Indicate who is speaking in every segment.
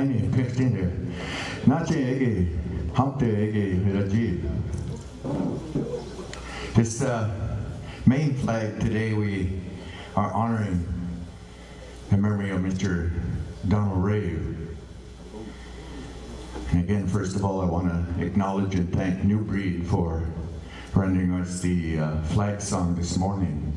Speaker 1: Tiny Pictin there. Nache Humpty. This main flag today, we are honoring the memory of Mr. Donald Rave. And again, first of all, I want to acknowledge and thank New Breed for rendering us the flag song this morning.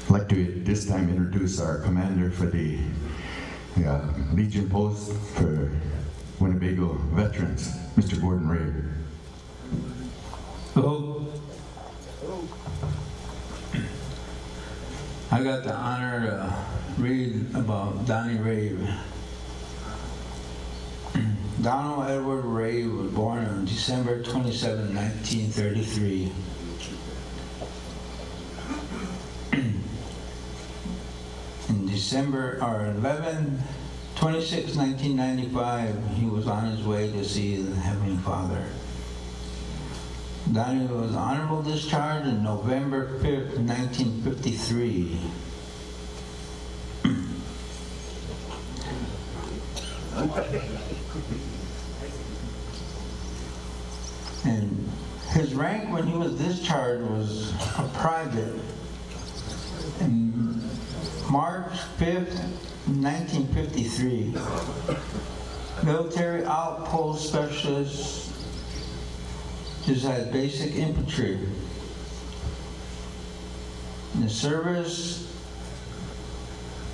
Speaker 1: I'd like to this time introduce our commander for the Legion Post for Winnebago veterans, Mr. Gordon Rave.
Speaker 2: Hello. I got the honor to read about Donnie Rave. Donald Edward Rave was born on December 27, 1933. In December 26, 1995, he was on his way to see the Heavenly Father. Donnie was honorable discharged on November 5th, 1953. And his rank when he was discharged was a private. And March 5th, 1953, military outpost specialist, just had basic infantry. And the service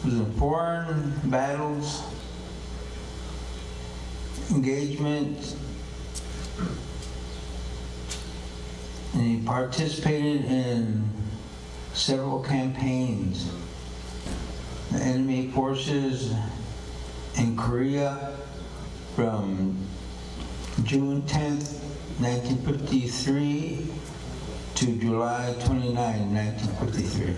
Speaker 2: was in foreign battles, engagement, and he participated in several campaigns. The enemy forces in Korea from June 10th, 1953 to July 29, 1953.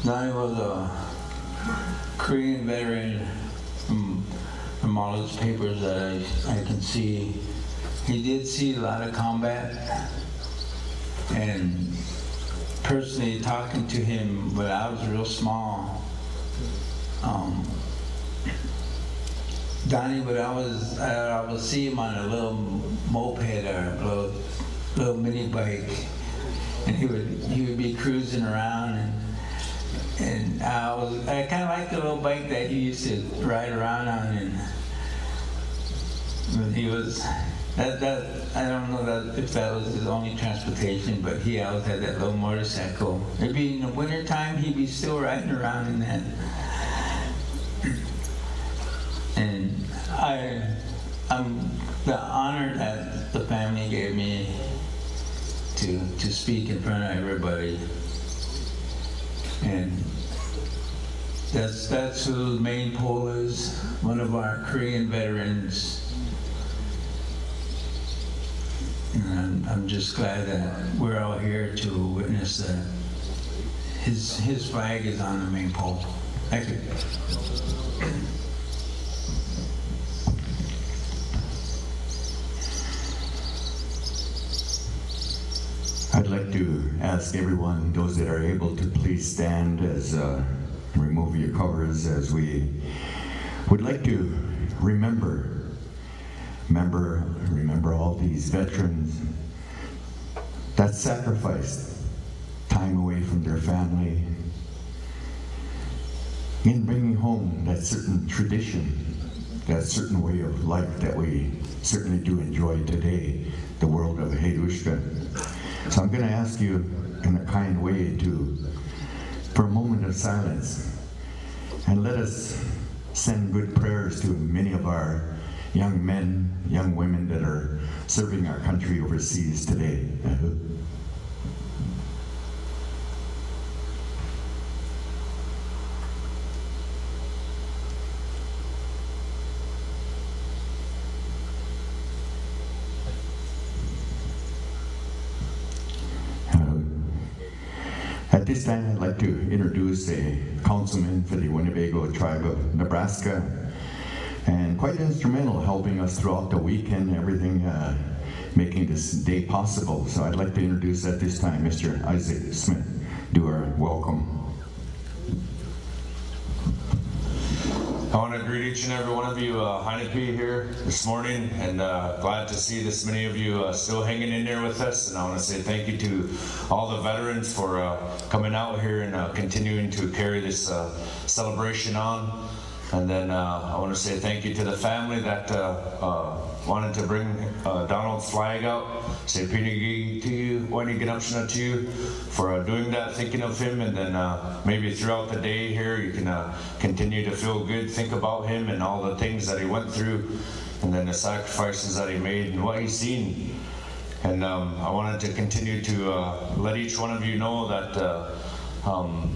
Speaker 2: Donnie was a Korean veteran from all his papers that I can see. He did see a lot of combat, and personally talking to him when I was real small, Donnie, but I would see him on a little moped or a little mini bike, and he would be cruising around, and I kind of liked the little bike that he used to ride around on, and but he was that I don't know if that was his only transportation, but he always had that little motorcycle. Maybe in the winter time he'd be still riding around in that. And I'm the honor that the family gave me to speak in front of everybody. And that's who the main pole is, one of our Korean veterans. And I'm just glad that we're all here to witness that his flag is on the main pole. Thank you.
Speaker 1: I'd like to ask everyone, those that are able, to please stand as remove your covers, as we would like to remember all these veterans that sacrificed time away from their family in bringing home that certain tradition, that certain way of life that we certainly do enjoy today, the world of Heidushka. So I'm going to ask you in a kind way for a moment of silence, and let us send good prayers to many of our young men, young women that are serving our country overseas today. At this time, I'd like to introduce a councilman for the Winnebago tribe of Nebraska, and quite instrumental helping us throughout the weekend, everything making this day possible. So I'd like to introduce at this time Mr. Isaac Smith. Do our welcome.
Speaker 3: I want to greet each and every one of you Heineke here this morning, and glad to see this many of you still hanging in there with us. And I want to say thank you to all the veterans for coming out here and continuing to carry this celebration on. And then I want to say thank you to the family that wanted to bring Donald's flag out. Say pinigi to you, Winnebago to you for doing that, thinking of him. And then maybe throughout the day here, you can continue to feel good, think about him and all the things that he went through, and then the sacrifices that he made and what he's seen. And I wanted to continue to let each one of you know that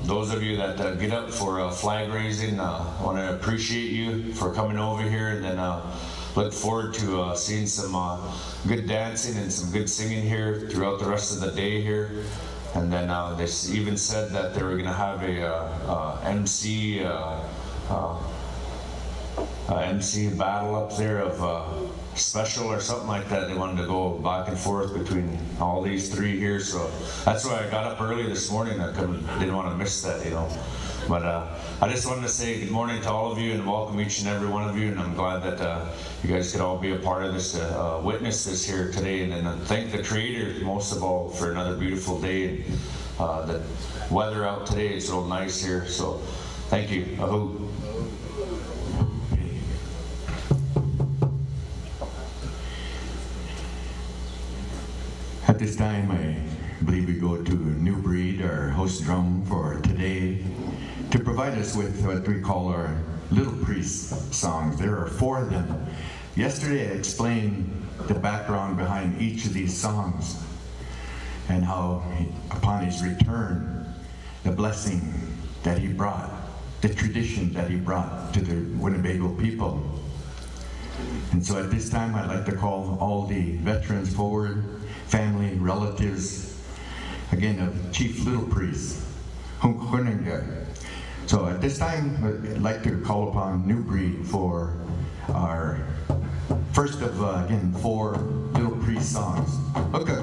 Speaker 3: those of you that get up for flag raising, I want to appreciate you for coming over here, and then look forward to seeing some good dancing and some good singing here throughout the rest of the day here. And then they even said that they were going to have a MC battle up there of special or something like that. They wanted to go back and forth between all these three here, so that's why I got up early this morning. I didn't want to miss that, you know. But I just wanted to say good morning to all of you and welcome each and every one of you, and I'm glad that you guys could all be a part of this, witness this here today, and then thank the Creator most of all for another beautiful day. And the weather out today is real nice here, so thank you. Ahu.
Speaker 1: At this time, I believe we go to New Breed, our host drum for today, to provide us with what we call our Little Priest songs. There are 4 of them. Yesterday I explained the background behind each of these songs and how upon his return, the blessing that he brought, the tradition that he brought to the Winnebago people. And so at this time I'd like to call all the veterans forward, family, relatives, again, of Chief Little Priest, Hunkuninga. So at this time, I'd like to call upon New Breed for our first of, again, 4 Little Priest songs. Okay.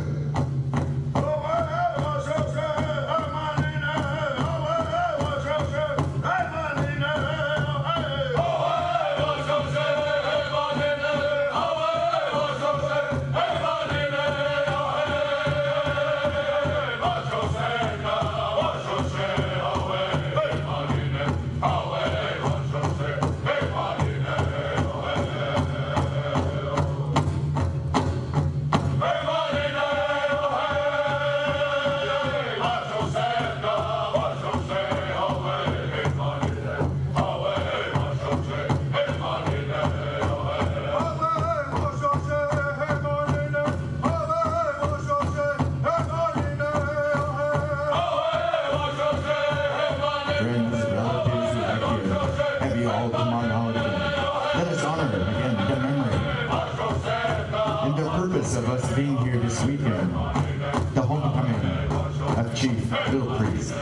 Speaker 1: Of us being here this weekend, the homecoming of Chief Little Priest.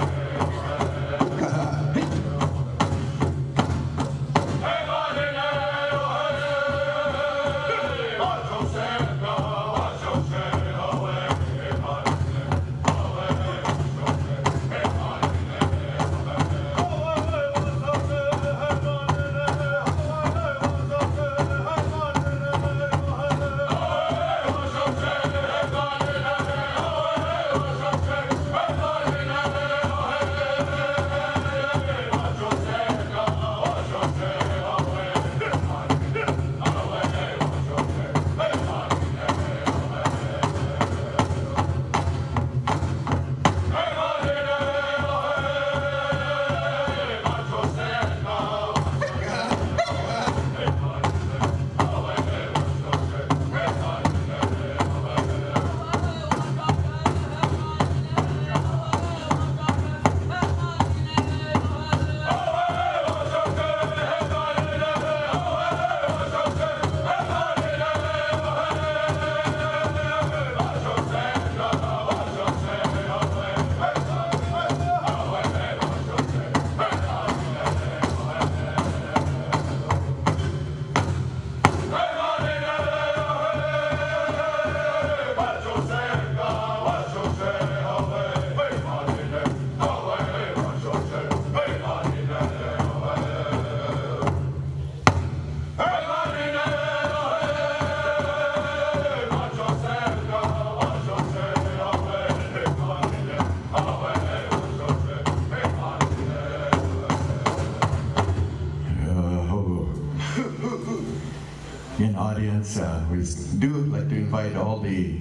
Speaker 1: comments. We do like to invite all the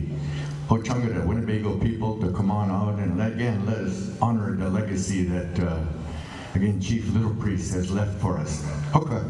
Speaker 1: Ho-Chunga, the Winnebago people to come on out and again let us honor the legacy that again Chief Little Priest has left for us. Hoka.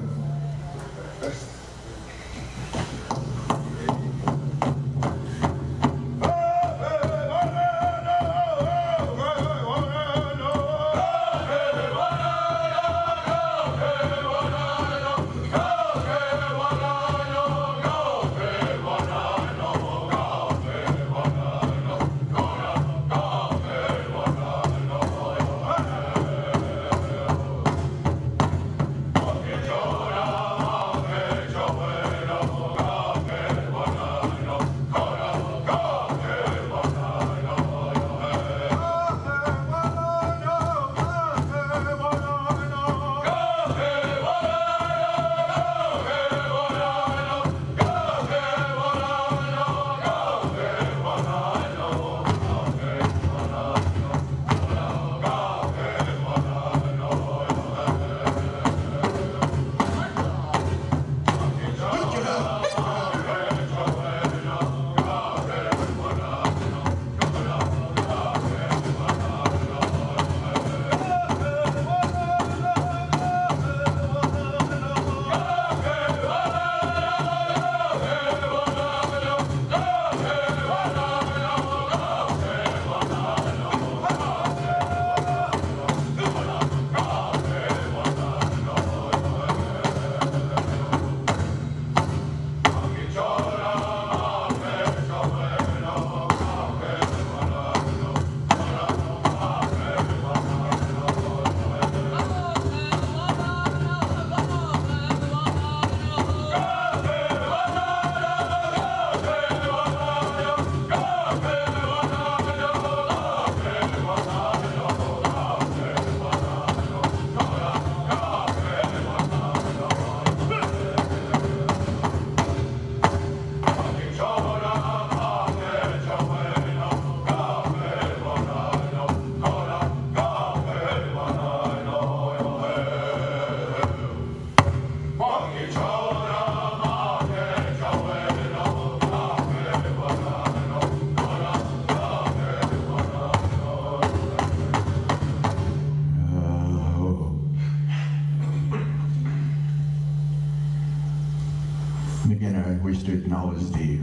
Speaker 1: And again, I wish to acknowledge the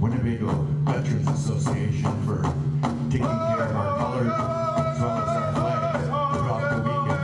Speaker 1: Winnebago Veterans Association for taking care of our colors as well as our flags throughout the weekend.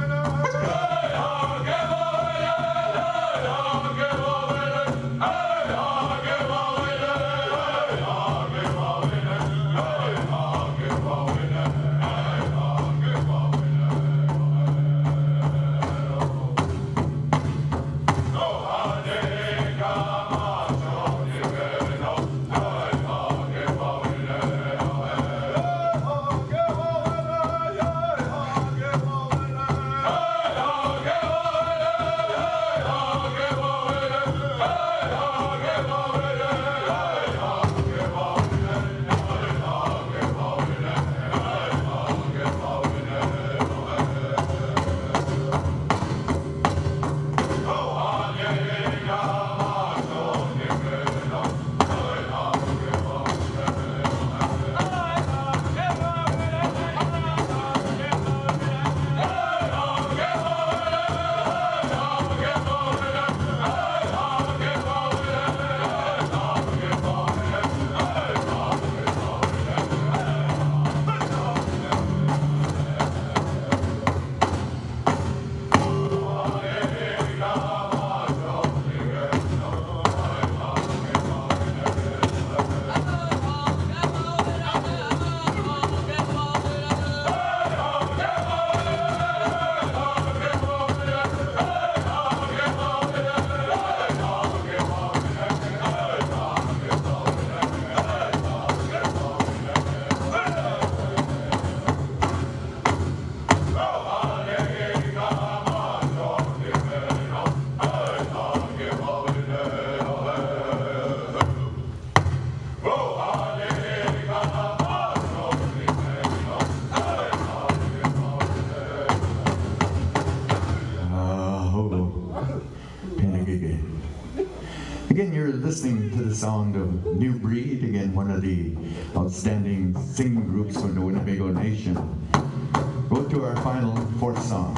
Speaker 1: listening to the sound of New Breed, again, one of the outstanding singing groups from the Winnebago Nation. Go to our final fourth song.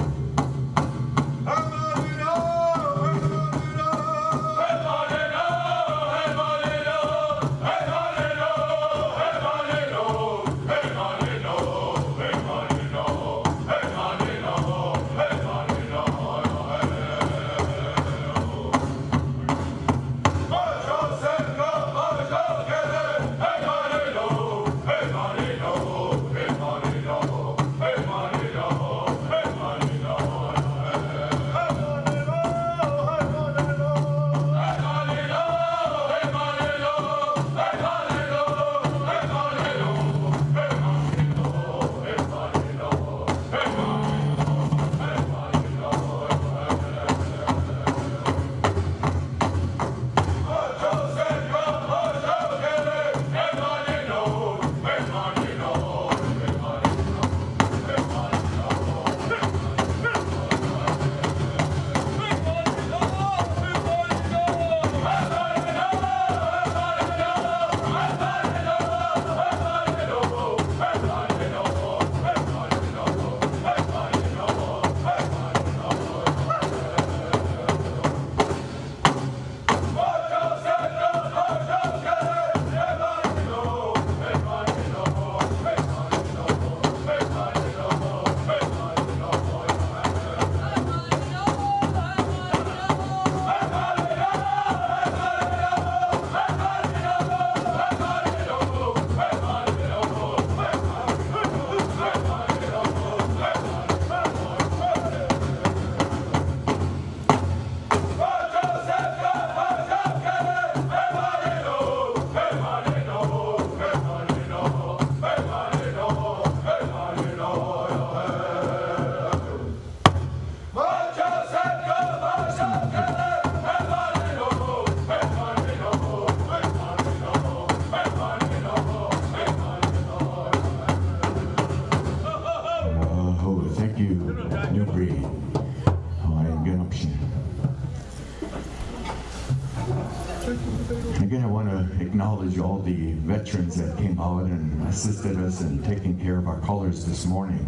Speaker 1: Again, I want to acknowledge all the veterans that came out and assisted us in taking care of our colors this morning.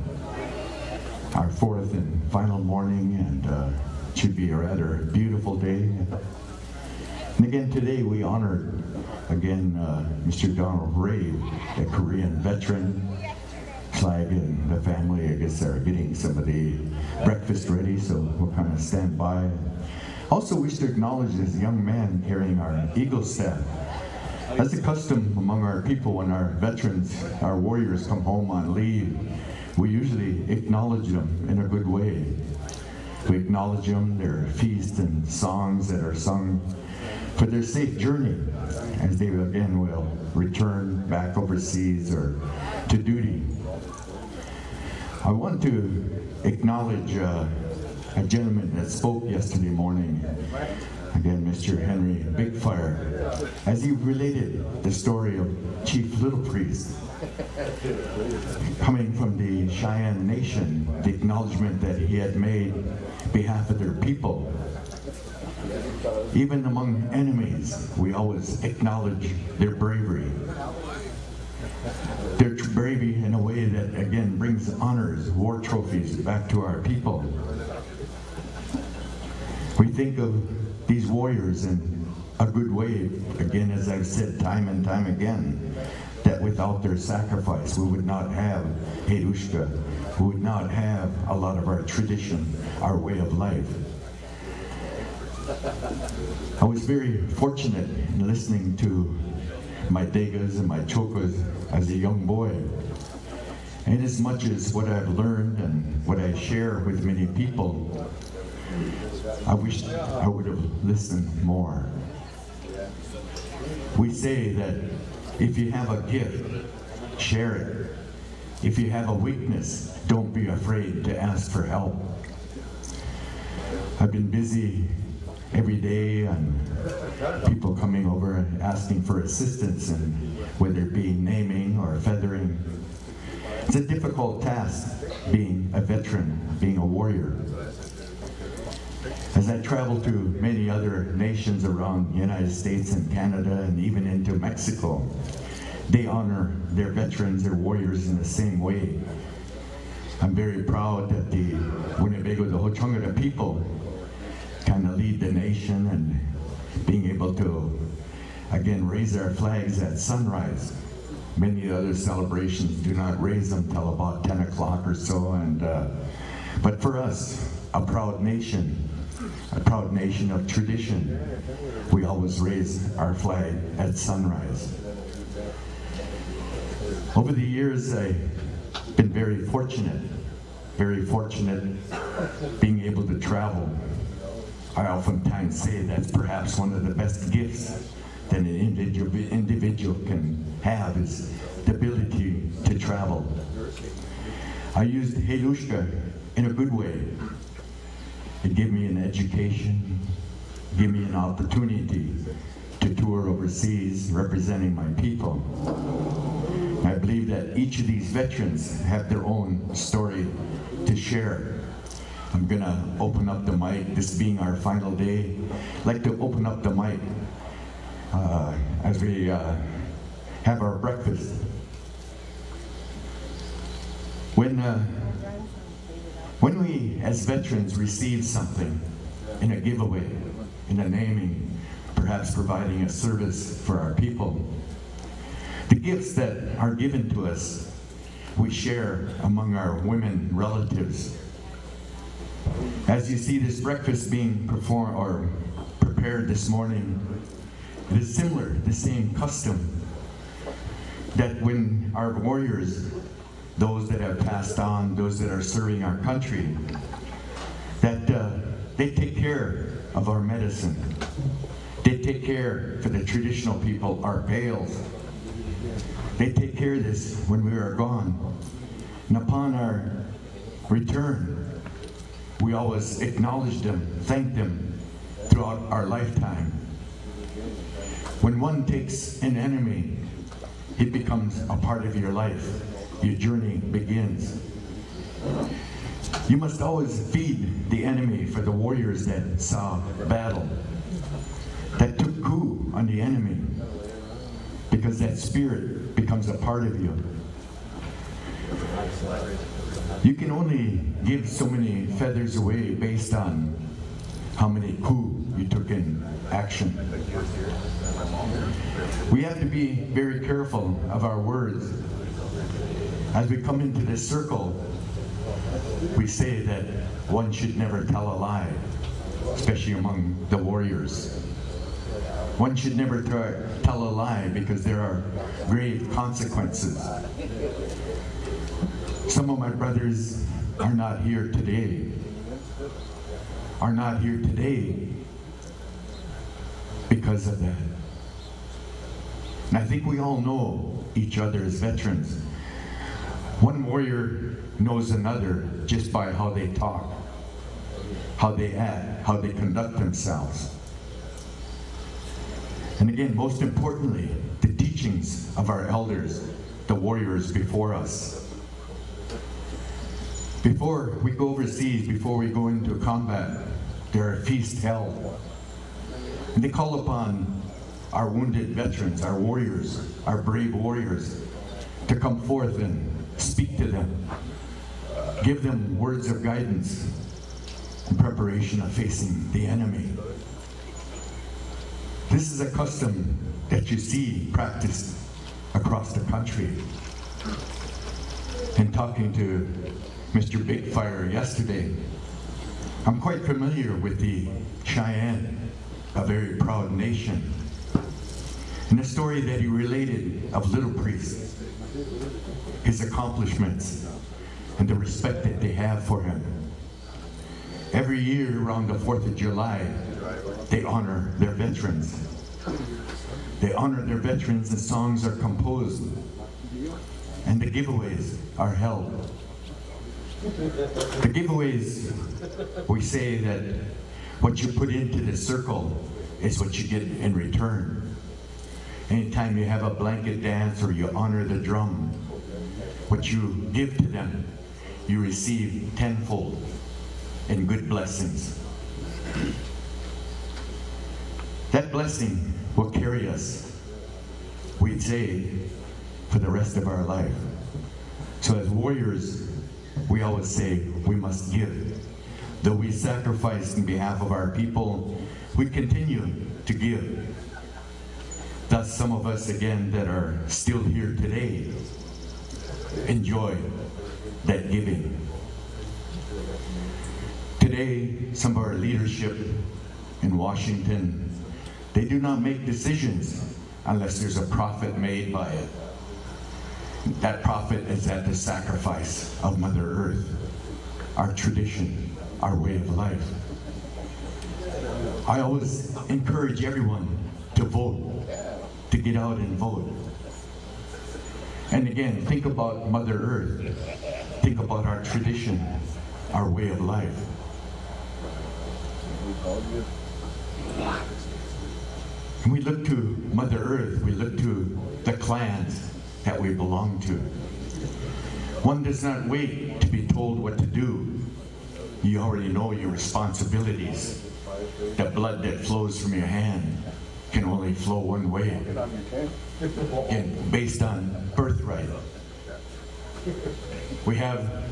Speaker 1: Our fourth and final morning, and it should be a rather beautiful day. And again, today we honored, again, Mr. Donald Ray, a Korean veteran. Flag and the family, I guess, are getting some of the breakfast ready, so we'll kind of stand by. Also wish to acknowledge this young man carrying our Eagle staff. As a custom among our people, when our veterans, our warriors come home on leave, we usually acknowledge them in a good way. We acknowledge them, their feast and songs that are sung for their safe journey as they again will return back overseas or to duty. I want to acknowledge a gentleman that spoke yesterday morning, again, Mr. Henry Bigfire, as he related the story of Chief Little Priest, coming from the Cheyenne Nation, the acknowledgement that he had made on behalf of their people. Even among enemies, we always acknowledge their bravery. Their bravery in a way that, again, brings honors, war trophies back to our people. We think of these warriors in a good way, again, as I've said time and time again, that without their sacrifice, we would not have Hedushka, we would not have a lot of our tradition, our way of life. I was very fortunate in listening to my degas and my chokas as a young boy. And as much as what I've learned and what I share with many people, I wish I would have listened more. We say that if you have a gift, share it. If you have a weakness, don't be afraid to ask for help. I've been busy every day and people coming over and asking for assistance, and whether it be naming or feathering. It's a difficult task being a veteran, being a warrior. As I travel to many other nations around the United States and Canada and even into Mexico, they honor their veterans, their warriors in the same way. I'm very proud that the Winnebago, the Ho-Chunk people, kind of lead the nation and being able to, again, raise our flags at sunrise. Many other celebrations do not raise them till about 10 o'clock or so. But for us, a proud nation of tradition, we always raise our flag at sunrise. Over the years, I've been very fortunate being able to travel. I oftentimes say that's perhaps one of the best gifts that an individual can have, is the ability to travel. I used Helushka in a good way. It gave me an education, gave me an opportunity to tour overseas representing my people. I believe that each of these veterans have their own story to share. I'm gonna open up the mic, this being our final day. I'd like to open up the mic as we have our breakfast. When we as veterans receive something in a giveaway, in a naming, perhaps providing a service for our people, the gifts that are given to us, we share among our women relatives. As you see this breakfast being performed or prepared this morning, it is similar, the same custom, that when our warriors, those that have passed on, those that are serving our country, that they take care of our medicine. They take care for the traditional people, our pails. They take care of this when we are gone. And upon our return, we always acknowledge them, thank them throughout our lifetime. When one takes an enemy, it becomes a part of your life. Your journey begins. You must always feed the enemy for the warriors that saw battle, that took coup on the enemy, because that spirit becomes a part of you. You can only give so many feathers away based on how many coups you took in action. We have to be very careful of our words. As we come into this circle, we say that one should never tell a lie, especially among the warriors. One should never tell a lie because there are grave consequences. Some of my brothers are not here today. Because of that. And I think we all know each other as veterans. One warrior knows another just by how they talk, how they act, how they conduct themselves. And again, most importantly, the teachings of our elders, the warriors before us. Before we go overseas, before we go into combat, there are feasts held. And they call upon our wounded veterans, our warriors, our brave warriors, to come forth and speak to them, give them words of guidance in preparation of facing the enemy. This is a custom that you see practiced across the country. In talking to Mr. Big Fire yesterday, I'm quite familiar with the Cheyenne, a very proud nation, and the story that he related of Little Priest, his accomplishments, and the respect that they have for him. Every year around the 4th of July, they honor their veterans. They honor their veterans, and songs are composed, and the giveaways are held. The giveaways, we say that what you put into the circle is what you get in return. Anytime you have a blanket dance or you honor the drum, what you give to them, you receive tenfold in good blessings. That blessing will carry us, we'd say, for the rest of our life. So as warriors, we always say we must give. Though we sacrifice in behalf of our people, we continue to give. Thus, some of us, again, that are still here today, enjoy that giving. Today, some of our leadership in Washington, they do not make decisions unless there's a profit made by it. That profit is at the sacrifice of Mother Earth, our tradition, our way of life. I always encourage everyone to vote, to get out and vote. And again, think about Mother Earth. Think about our tradition, our way of life. And we look to Mother Earth, we look to the clans that we belong to. One does not wait to be told what to do. You already know your responsibilities. The blood that flows from your hand can only flow one way. And based on birthright. We have,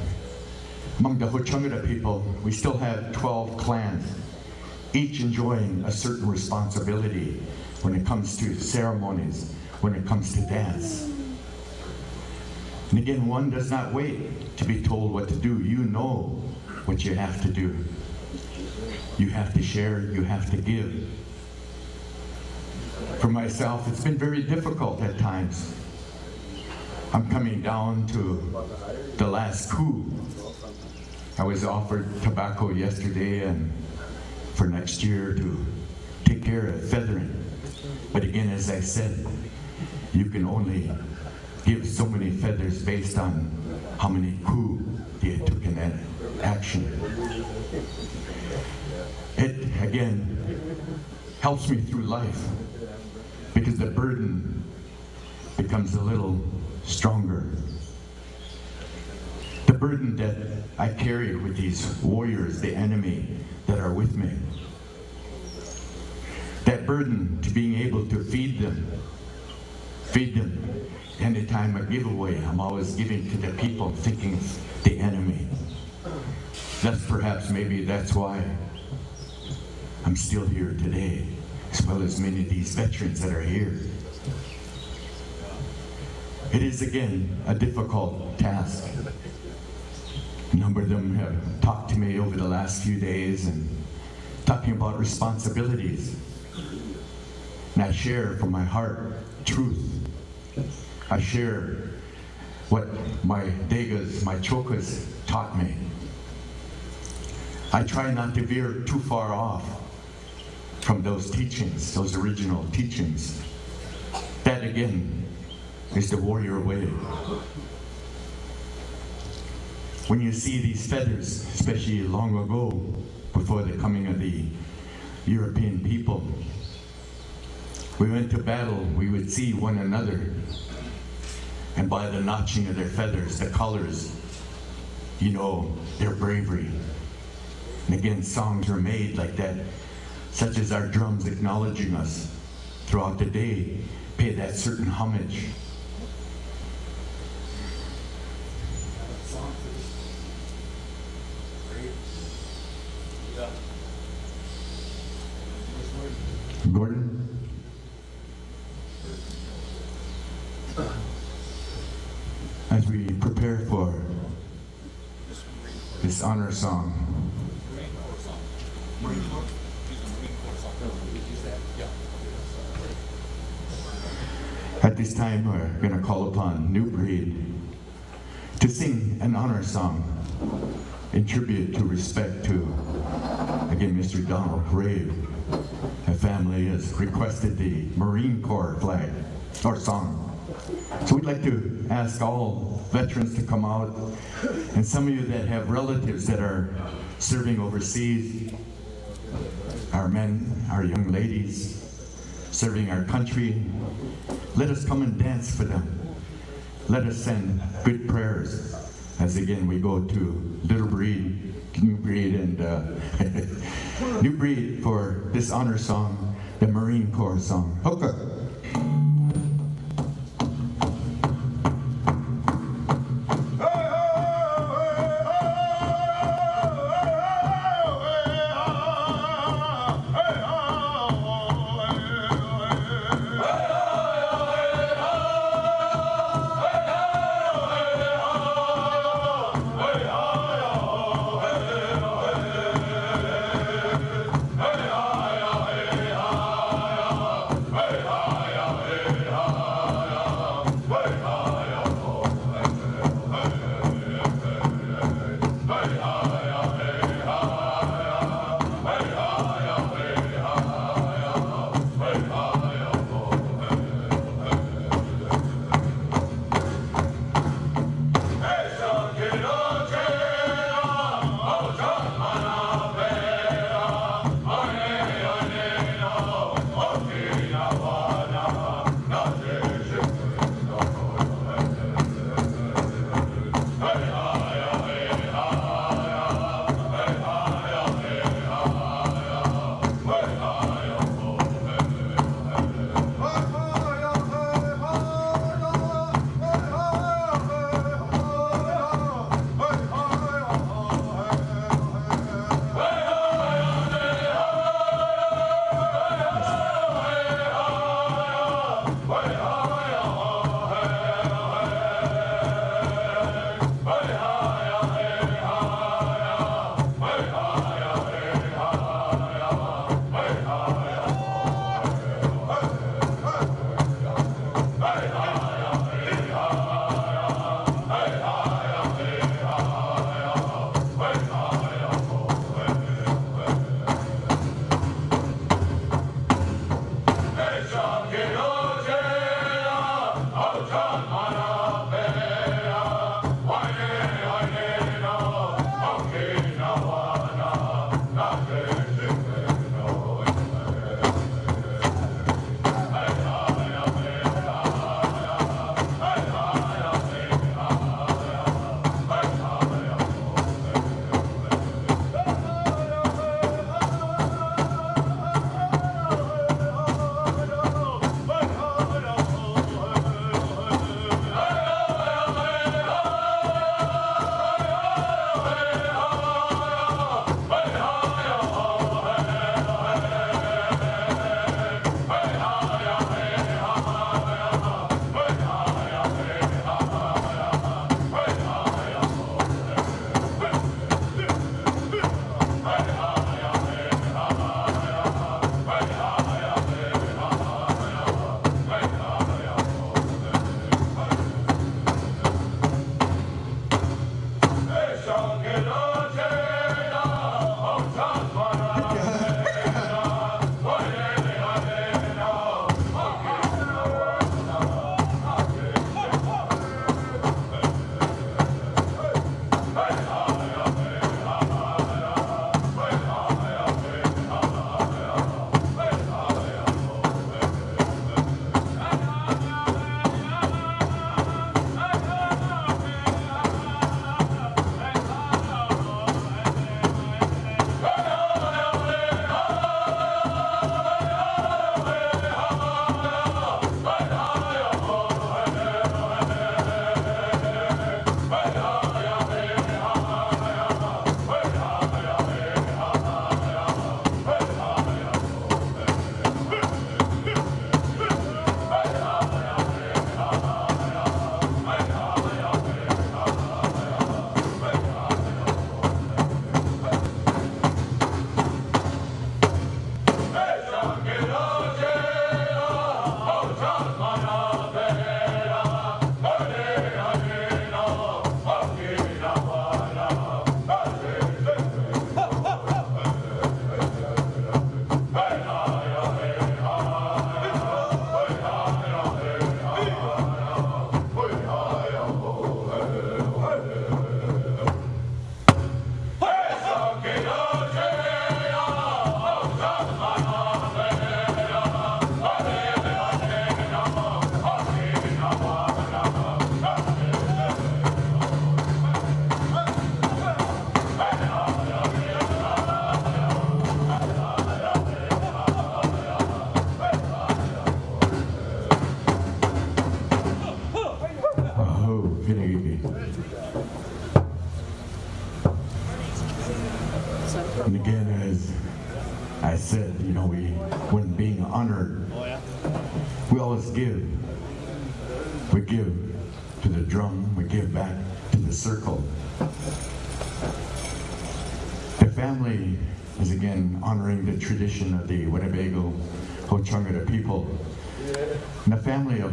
Speaker 1: among the Ho-Chungaha people, we still have 12 clans, each enjoying a certain responsibility when it comes to ceremonies, when it comes to dance. And again, one does not wait to be told what to do. You know what you have to do. You have to share, you have to give. For myself, it's been very difficult at times. I'm coming down to the last coup. I was offered tobacco yesterday and for next year to take care of feathering. But again, as I said, you can only give so many feathers based on how many coups you took in that action. It, again, helps me through life because the burden becomes a little stronger. The burden that I carry with these warriors, the enemy that are with me. That burden to being able to feed them. Anytime I give away, I'm always giving to the people, thinking the enemy. That's perhaps, maybe that's why I'm still here today, as well as many of these veterans that are here. It is, again, a difficult task. A number of them have talked to me over the last few days and talking about responsibilities. And I share from my heart truth. I share what my degas, my chokas taught me. I try not to veer too far off from those teachings, those original teachings. That again is the warrior way. When you see these feathers, especially long ago, before the coming of the European people, we went to battle, we would see one another, and by the notching of their feathers, the colors, you know their bravery. And again, songs are made like that, such as our drums acknowledging us throughout the day, pay that certain homage. Gordon? As we prepare for this honor song, at this time we're going to call upon New Breed to sing an honor song in tribute to respect to, again, Mr. Donald Rave. A family has requested the Marine Corps flag, or song. So we'd like to ask all veterans to come out, and some of you that have relatives that are serving overseas, our men, our young ladies, serving our country, let us come and dance for them. Let us send good prayers as again we go to Little Breed, New Breed, and new breed for this honor song, the Marine Corps song. Hoka. And again, as I said, you know, when being honored, we always give. We give to the drum, we give back to the circle. The family is again honoring the tradition of the Winnebago Ho-Chunga people. And the family of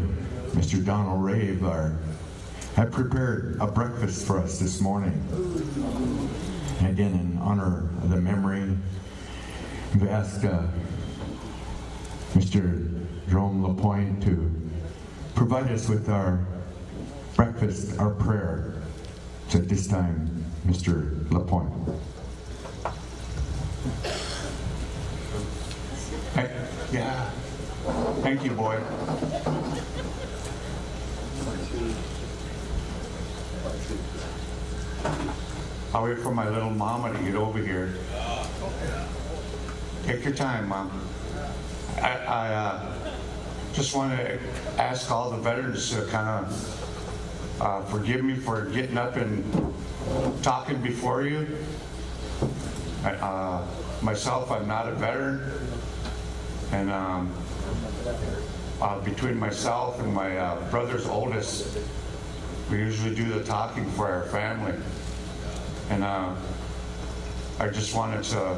Speaker 1: Mr. Donald Rave have prepared a breakfast for us this morning. And again, in honor of the memory, we've asked Mr. Jerome Lapointe to provide us with our breakfast, our prayer. So at this time, Mr. Lapointe.
Speaker 4: Yeah. Thank you, boy. I'll wait for my little mama to get over here. Take your time, Mom. I just want to ask all the veterans to kind of forgive me for getting up and talking before you. Myself, I'm not a veteran. And between myself and my brother's oldest, we usually do the talking for our family. And I just wanted to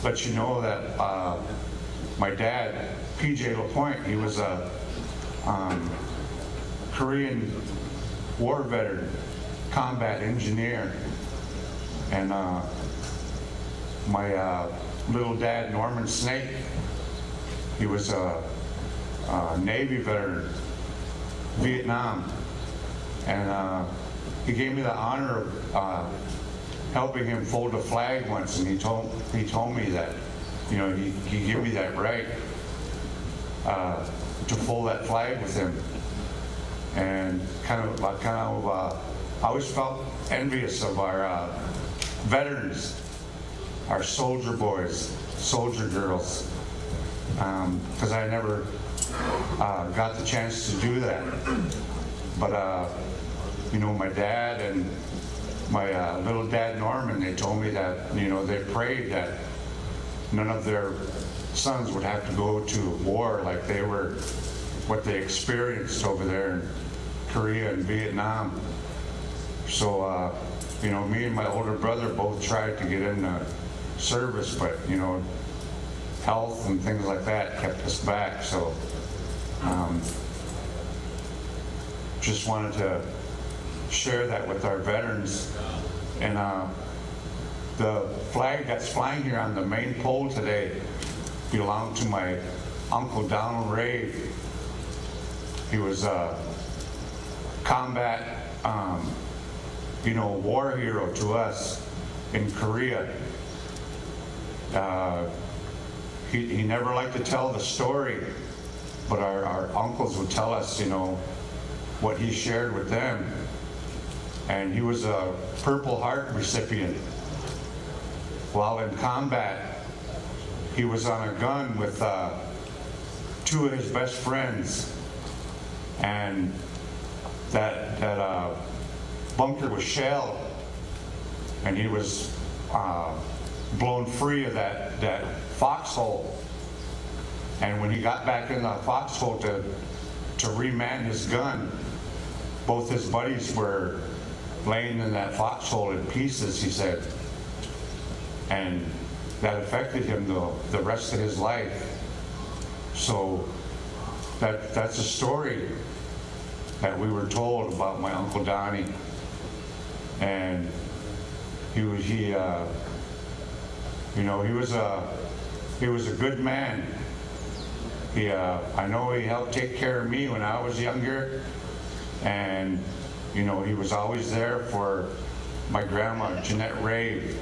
Speaker 4: let you know that my dad, P.J. Lapointe, he was a Korean war veteran, combat engineer. And my little dad, Norman Snake, he was a Navy veteran, Vietnam. And he gave me the honor of helping him fold a flag once, and he told me that, you know, he gave me that right to fold that flag with him. And I always felt envious of our veterans, our soldier boys, soldier girls, because I never got the chance to do that. But you know, my dad and my little dad Norman, they told me that, you know, they prayed that none of their sons would have to go to war like they were, what they experienced over there in Korea and Vietnam. So, you know, me and my older brother both tried to get in the service, but, you know, health and things like that kept us back. So, just wanted to share that with our veterans. And the flag that's flying here on the main pole today belonged to my Uncle Donald Rave. He was a combat, you know, war hero to us in Korea. He never liked to tell the story, but our uncles would tell us, you know, what he shared with them. And he was a Purple Heart recipient. While in combat, he was on a gun with two of his best friends, and that bunker was shelled, and he was blown free of that foxhole. And when he got back in the foxhole to reman his gun, both his buddies were laying in that foxhole in pieces, he said. And that affected him the rest of his life. So that's a story that we were told about my Uncle Donnie. And you know, he was a good man. I know he helped take care of me when I was younger, and you know, he was always there for my grandma Jeanette Rave,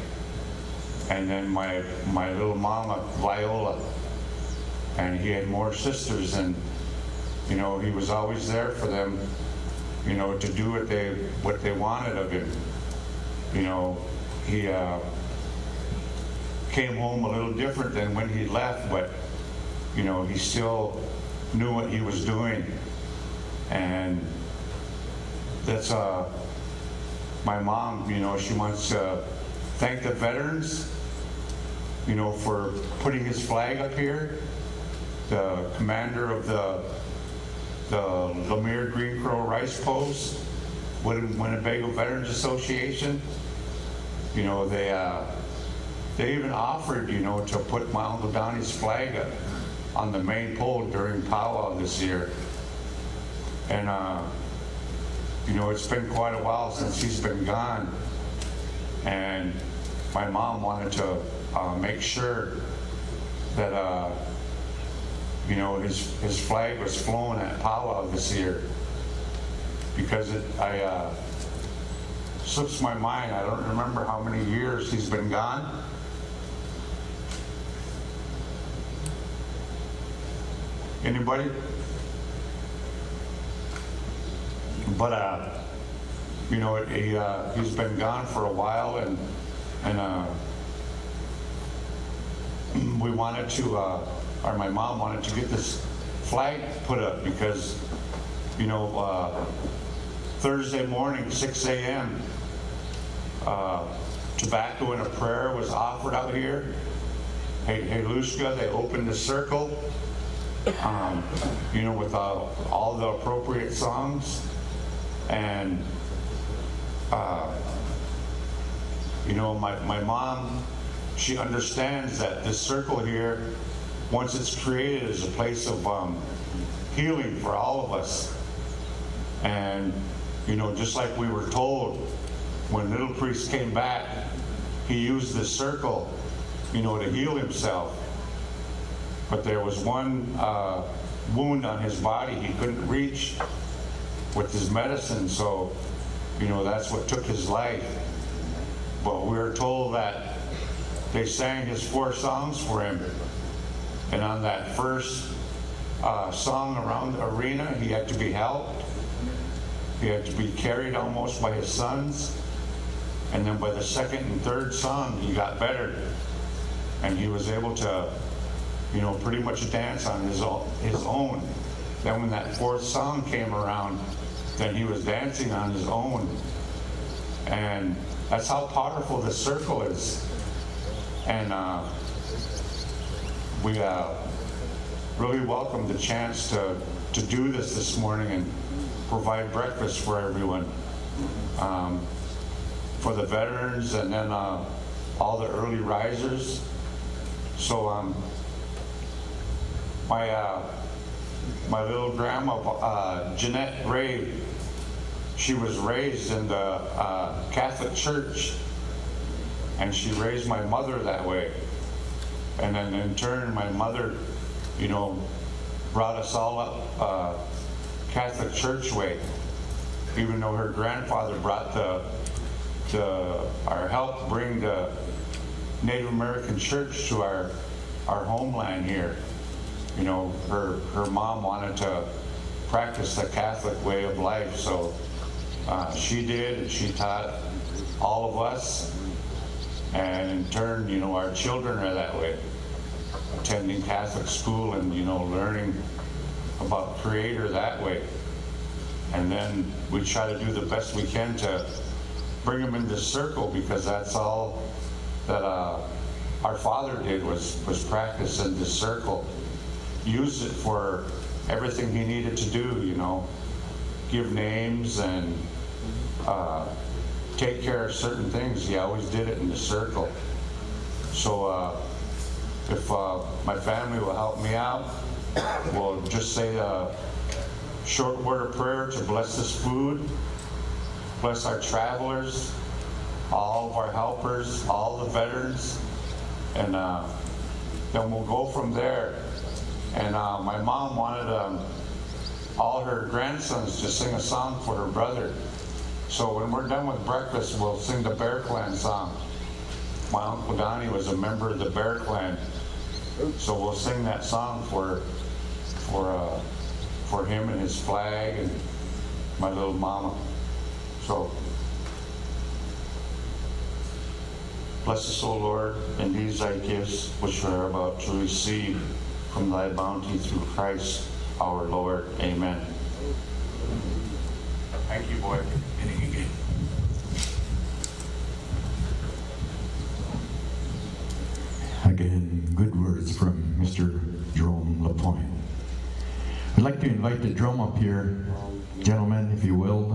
Speaker 4: and then my little mama Viola, and he had more sisters, and you know, he was always there for them, you know, to do what they wanted of him. You know, he came home a little different than when he left, but you know, he still knew what he was doing. And that's my mom, you know, she wants to thank the veterans, you know, for putting his flag up here. The commander of the Lemire Green Crow Rice Post, Winnebago Veterans Association. You know, they even offered, you know, to put my Uncle Donnie's flag up on the main pole during powwow this year. And, you know, it's been quite a while since he's been gone. And my mom wanted to make sure that, you know, his flag was flown at powwow this year. Because slips my mind, I don't remember how many years he's been gone. Anybody? But you know, he's been gone for a while, and we wanted to, or my mom wanted to get this flag put up because, you know, Thursday morning, 6 a.m., tobacco and a prayer was offered out here. Hey, Lushka, they opened the circle, you know, with all the appropriate songs. And, you know, my mom, she understands that this circle here, once it's created, is a place of healing for all of us. And, you know, just like we were told when Little Priest came back, he used this circle, you know, to heal himself. But there was one wound on his body he couldn't reach with his medicine, so, you know, that's what took his life. But we were told that they sang his 4 songs for him, and on that first song around the arena, he had to be helped. He had to be carried almost by his sons, and then by the second and third song, he got better, and he was able to, you know, pretty much dance on his own. Then when that 4th song came around, then he was dancing on his own. And that's how powerful the circle is. And we really welcome the chance to do this morning and provide breakfast for everyone, for the veterans, and then all the early risers. So my little grandma, Jeanette Ray, she was raised in the Catholic Church, and she raised my mother that way. And then in turn, my mother, you know, brought us all up Catholic Church way, even though her grandfather brought our help bring the Native American church to our homeland here. You know, her mom wanted to practice the Catholic way of life, so she did, and she taught all of us, and in turn, you know, our children are that way, attending Catholic school and, you know, learning about Creator that way. And then we try to do the best we can to bring them in this circle, because that's all that our father did was practice in this circle. Use it for everything he needed to do, you know, give names and take care of certain things. He always did it in the circle. So if my family will help me out, we'll just say a short word of prayer to bless this food, bless our travelers, all of our helpers, all the veterans, and then we'll go from there. And my mom wanted all her grandsons to sing a song for her brother. So when we're done with breakfast, we'll sing the Bear Clan song. My Uncle Donnie was a member of the Bear Clan, so we'll sing that song for him and his flag and my little mama. So bless us, O Lord, and these thy gifts which we are about to receive from thy bounty through Christ our Lord. Amen. Thank you, boy.
Speaker 1: again good words from Mr. Jerome Lapointe. I'd like to invite the drum up here, gentlemen, if you will.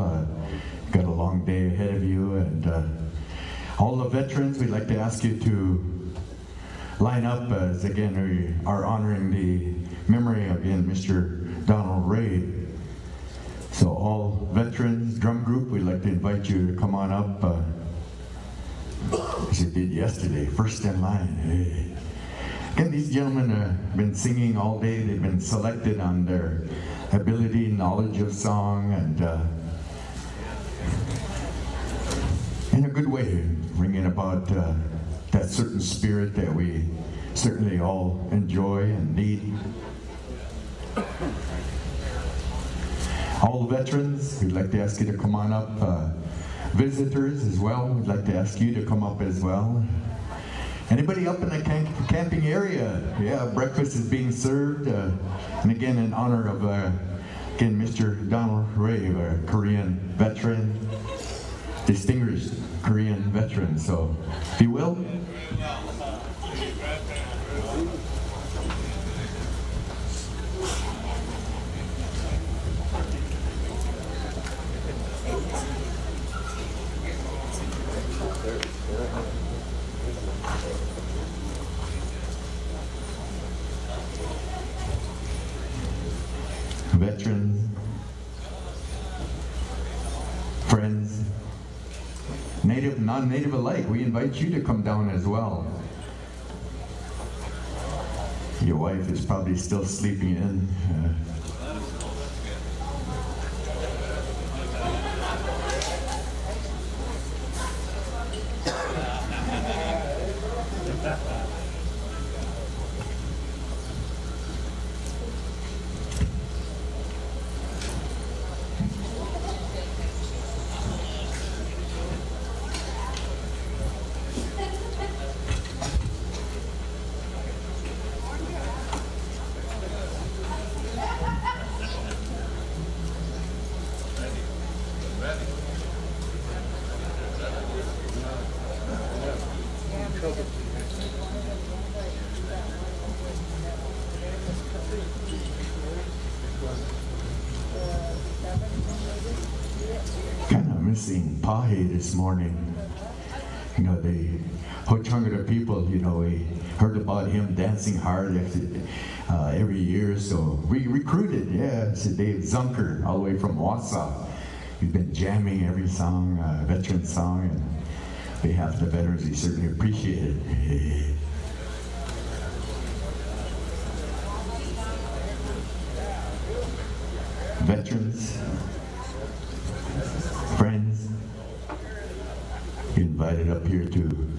Speaker 1: Got a long day ahead of you, and all the veterans, we'd like to ask you to line up as, again, we are honoring the memory of, again, Mr. Donald Ray. So all veterans, drum group, we'd like to invite you to come on up, as you did yesterday, first in line. Hey. Again, these gentlemen have been singing all day. They've been selected on their ability, knowledge of song, and in a good way, bringing about that certain spirit that we certainly all enjoy and need. All veterans, we'd like to ask you to come on up. Visitors as well, we'd like to ask you to come up as well. Anybody up in the camping area? Yeah, breakfast is being served. And again, in honor of, again, Mr. Donald Ray, a Korean veteran, distinguished Korean veteran. So, if you will. Veterans, friends, native, non-native alike, we invite you to come down as well. Your wife is probably still sleeping in. Kind of missing Pahe this morning. You know, the Ho-Chunga people, you know, we heard about him dancing hard every year, so we recruited, so Dave Zunker, all the way from Wausau. We've been jamming every song, veteran song, and on behalf of the veterans, we certainly appreciate it. Veterans, friends, you're invited up here to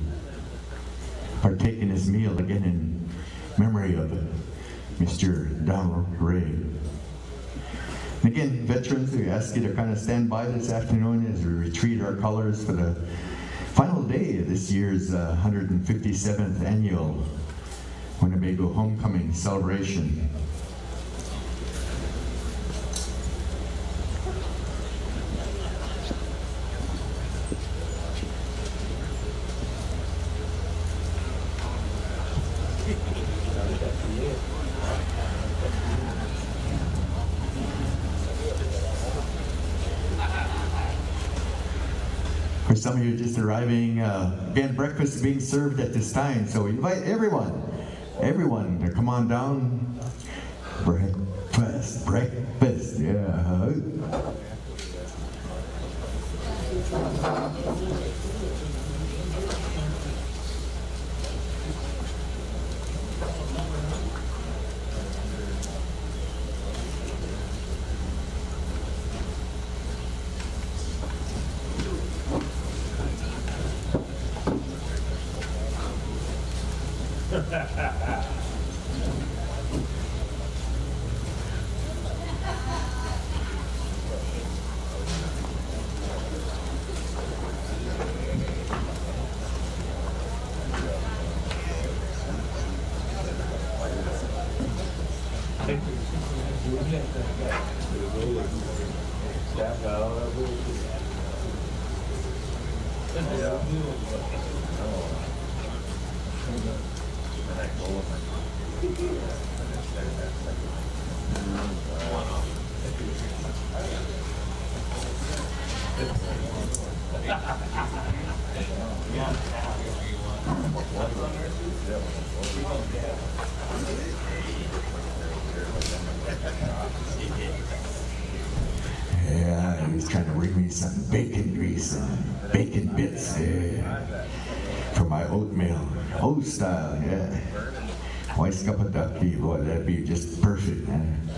Speaker 1: partake in this meal again in memory of Mr. Donald Ray. And again, veterans, we ask you to kind of stand by this afternoon as we retreat our colors for the final day of this year's 157th annual Winnebago Homecoming celebration. For some of you just arriving, again, breakfast is being served at this time, so we invite everyone to come on down. Breakfast, yeah. Yeah, he was trying to bring me some bacon grease and bacon bits, yeah, for my oatmeal, old style, yeah. White cup of duck beef, boy, that'd be just perfect, man.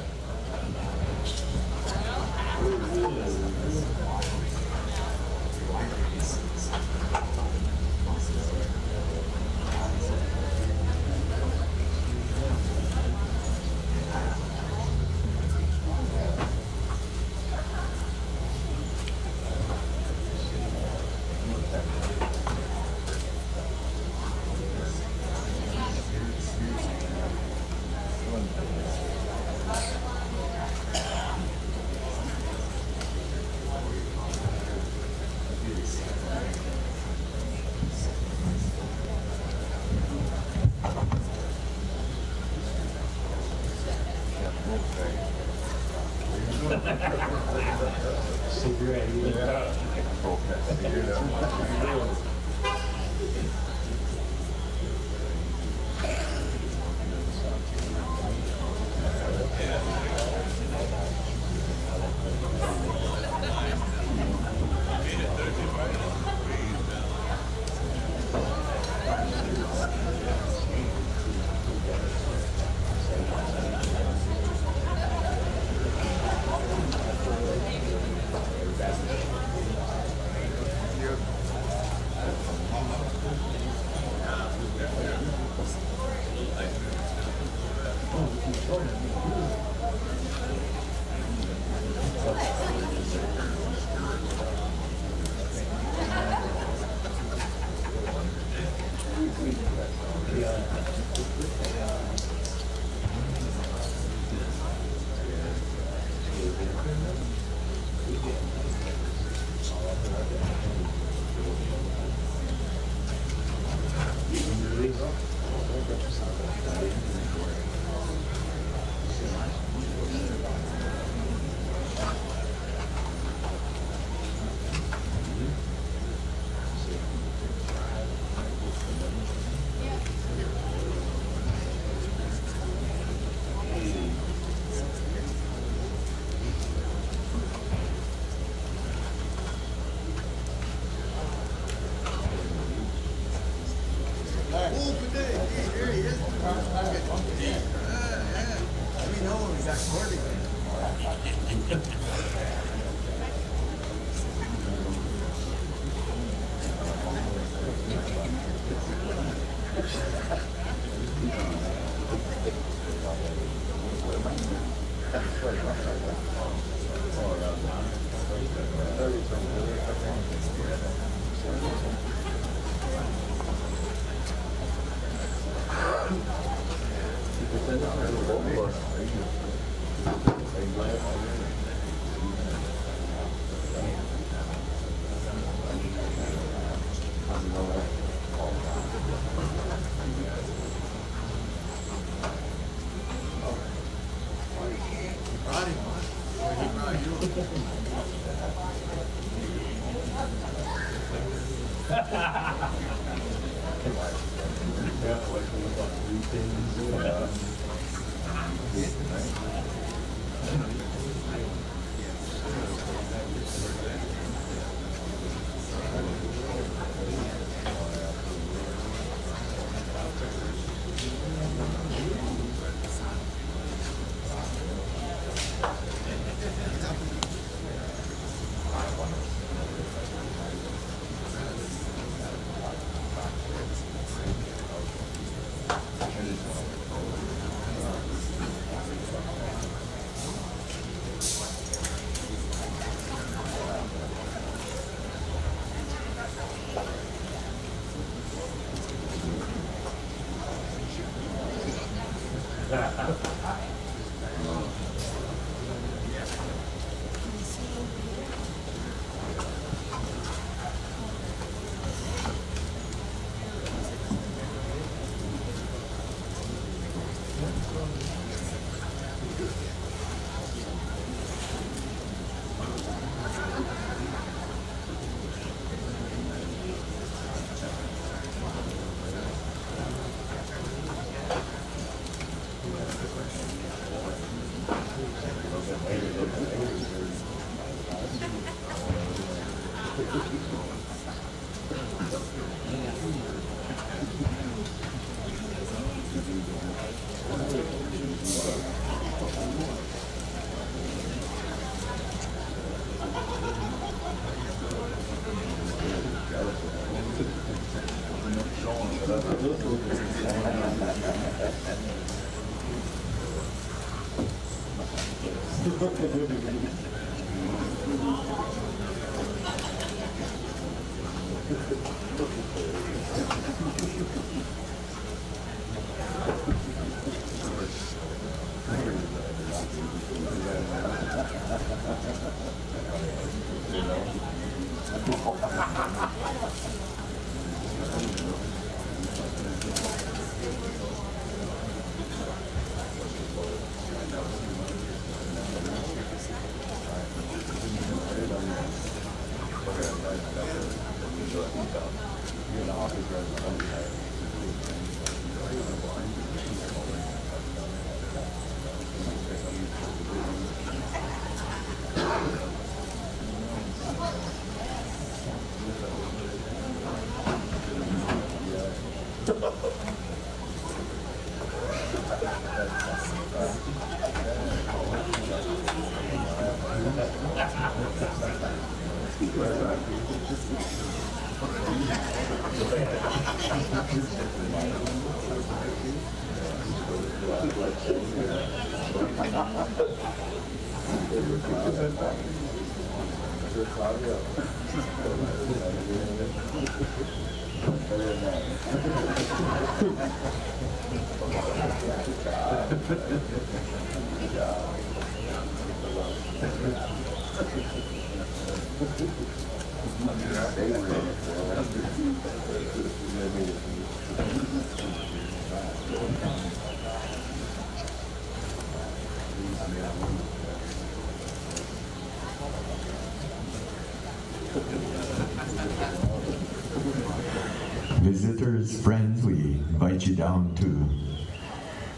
Speaker 1: Visitors, friends, we invite you down to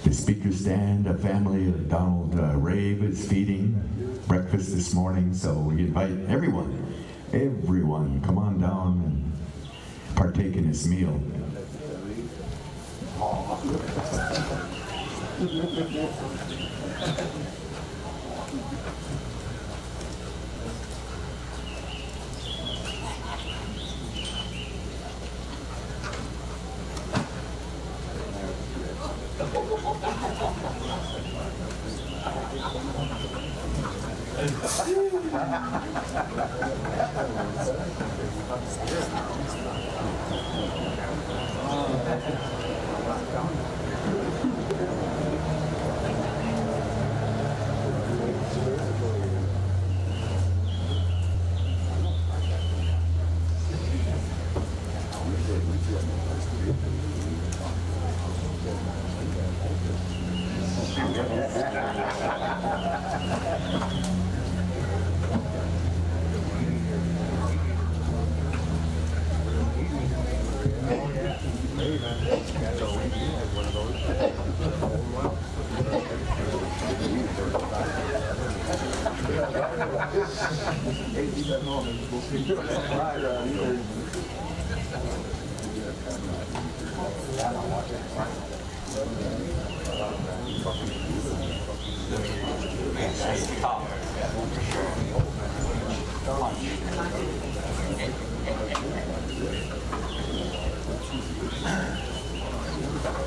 Speaker 1: the speaker stand. A family of Donald Rave is feeding breakfast this morning, so we invite everyone, come on down and partake in this meal.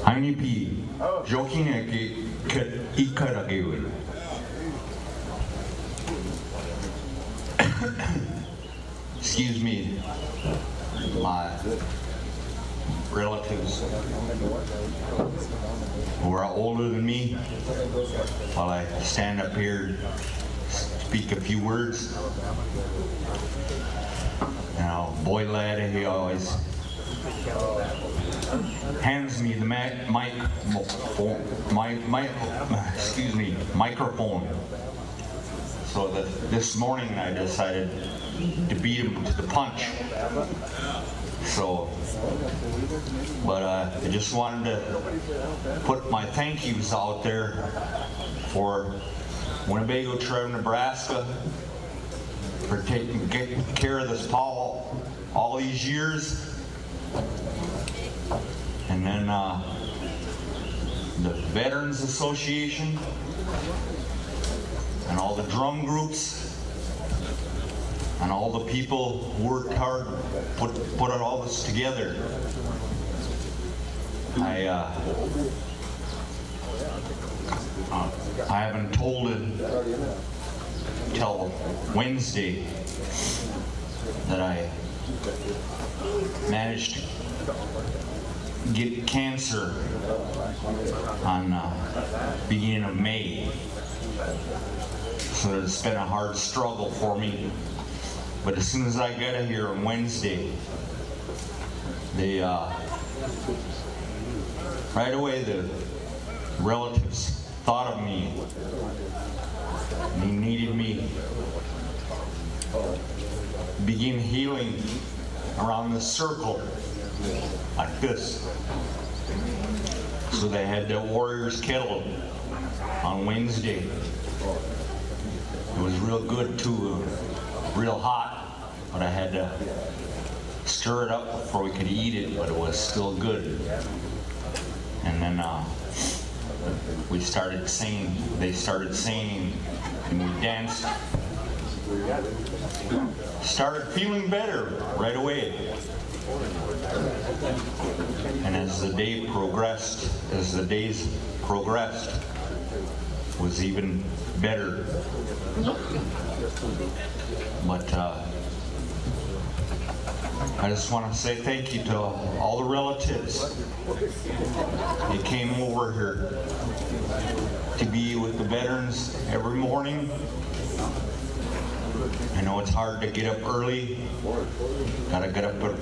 Speaker 5: INP, joking ikarageul. Excuse me, my relatives who are older than me, while I stand up here, speak a few words. Now, boy lad, he always hands me the microphone. So that this morning I decided to beat him to the punch. So, but I just wanted to put my thank yous out there for Winnebago, Trevor, Nebraska, for taking care of this Paul all these years. And then the Veterans Association and all the drum groups and all the people who worked hard, put all this together. I haven't told it till Wednesday that I managed to get cancer on beginning of May. So it's been a hard struggle for me. But as soon as I got here on Wednesday, they right away the relatives thought of me. They needed me. Begin healing around the circle like this. So they had the Warriors kettle on Wednesday. It was real good too, real hot, but I had to stir it up before we could eat it, but it was still good. And then we started singing, they started singing, and we danced. Started feeling better right away. And as the day progressed, as the days progressed, was even better. But I just want to say thank you to all the relatives. They came over here to be with the veterans every morning. I know it's hard to get up early. Gotta get up at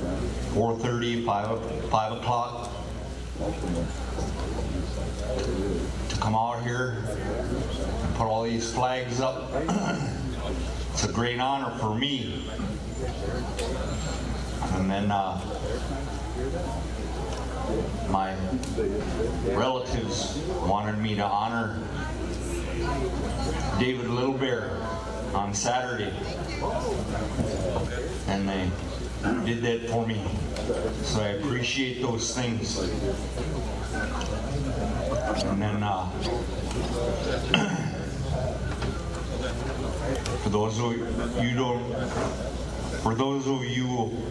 Speaker 5: 4:30, 5 o'clock to come out here and put all these flags up. It's a great honor for me. And then my relatives wanted me to honor David Little Bear on Saturday, and they did that for me, so I appreciate those things. And then for those of you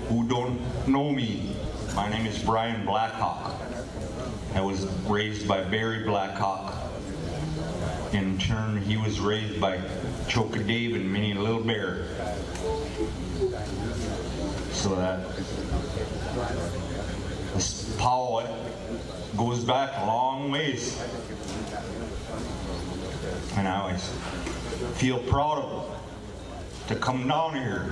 Speaker 5: who don't know me, my name is Brian Blackhawk. I was raised by Barry Blackhawk. In turn, he was raised by Choka Dave and Minnie Little Bear. So that this power goes back a long ways. And I always feel proud of to come down here.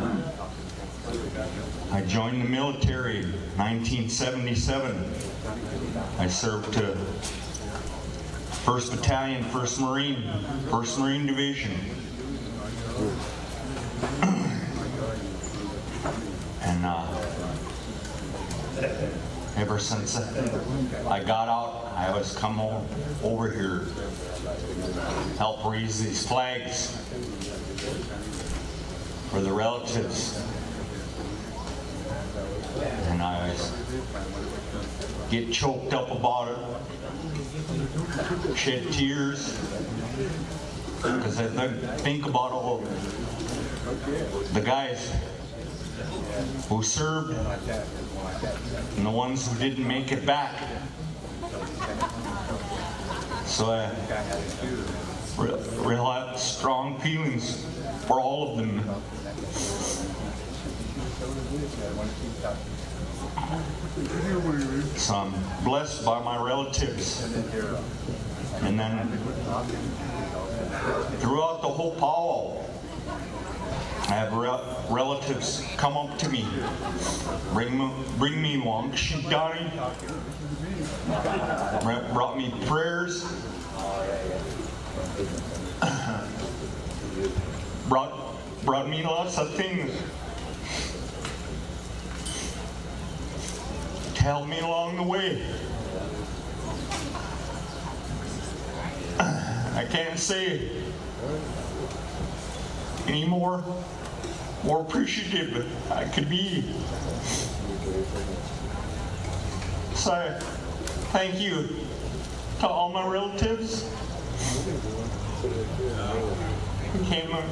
Speaker 5: I joined the military in 1977. I served to 1st Battalion, 1st Marine Division. And ever since I got out, I always come over here, help raise these flags for the relatives. And I always get choked up about it, shed tears, because I think about all the guys who served and the ones who didn't make it back. So I really have strong feelings for all of them. So I'm blessed by my relatives. And then throughout the whole powwow, I have relatives come up to me, bring me Wangshidani, brought me prayers, brought me lots of things to help me along the way. I can't say any more appreciative I could be. So I thank you to all my relatives who came and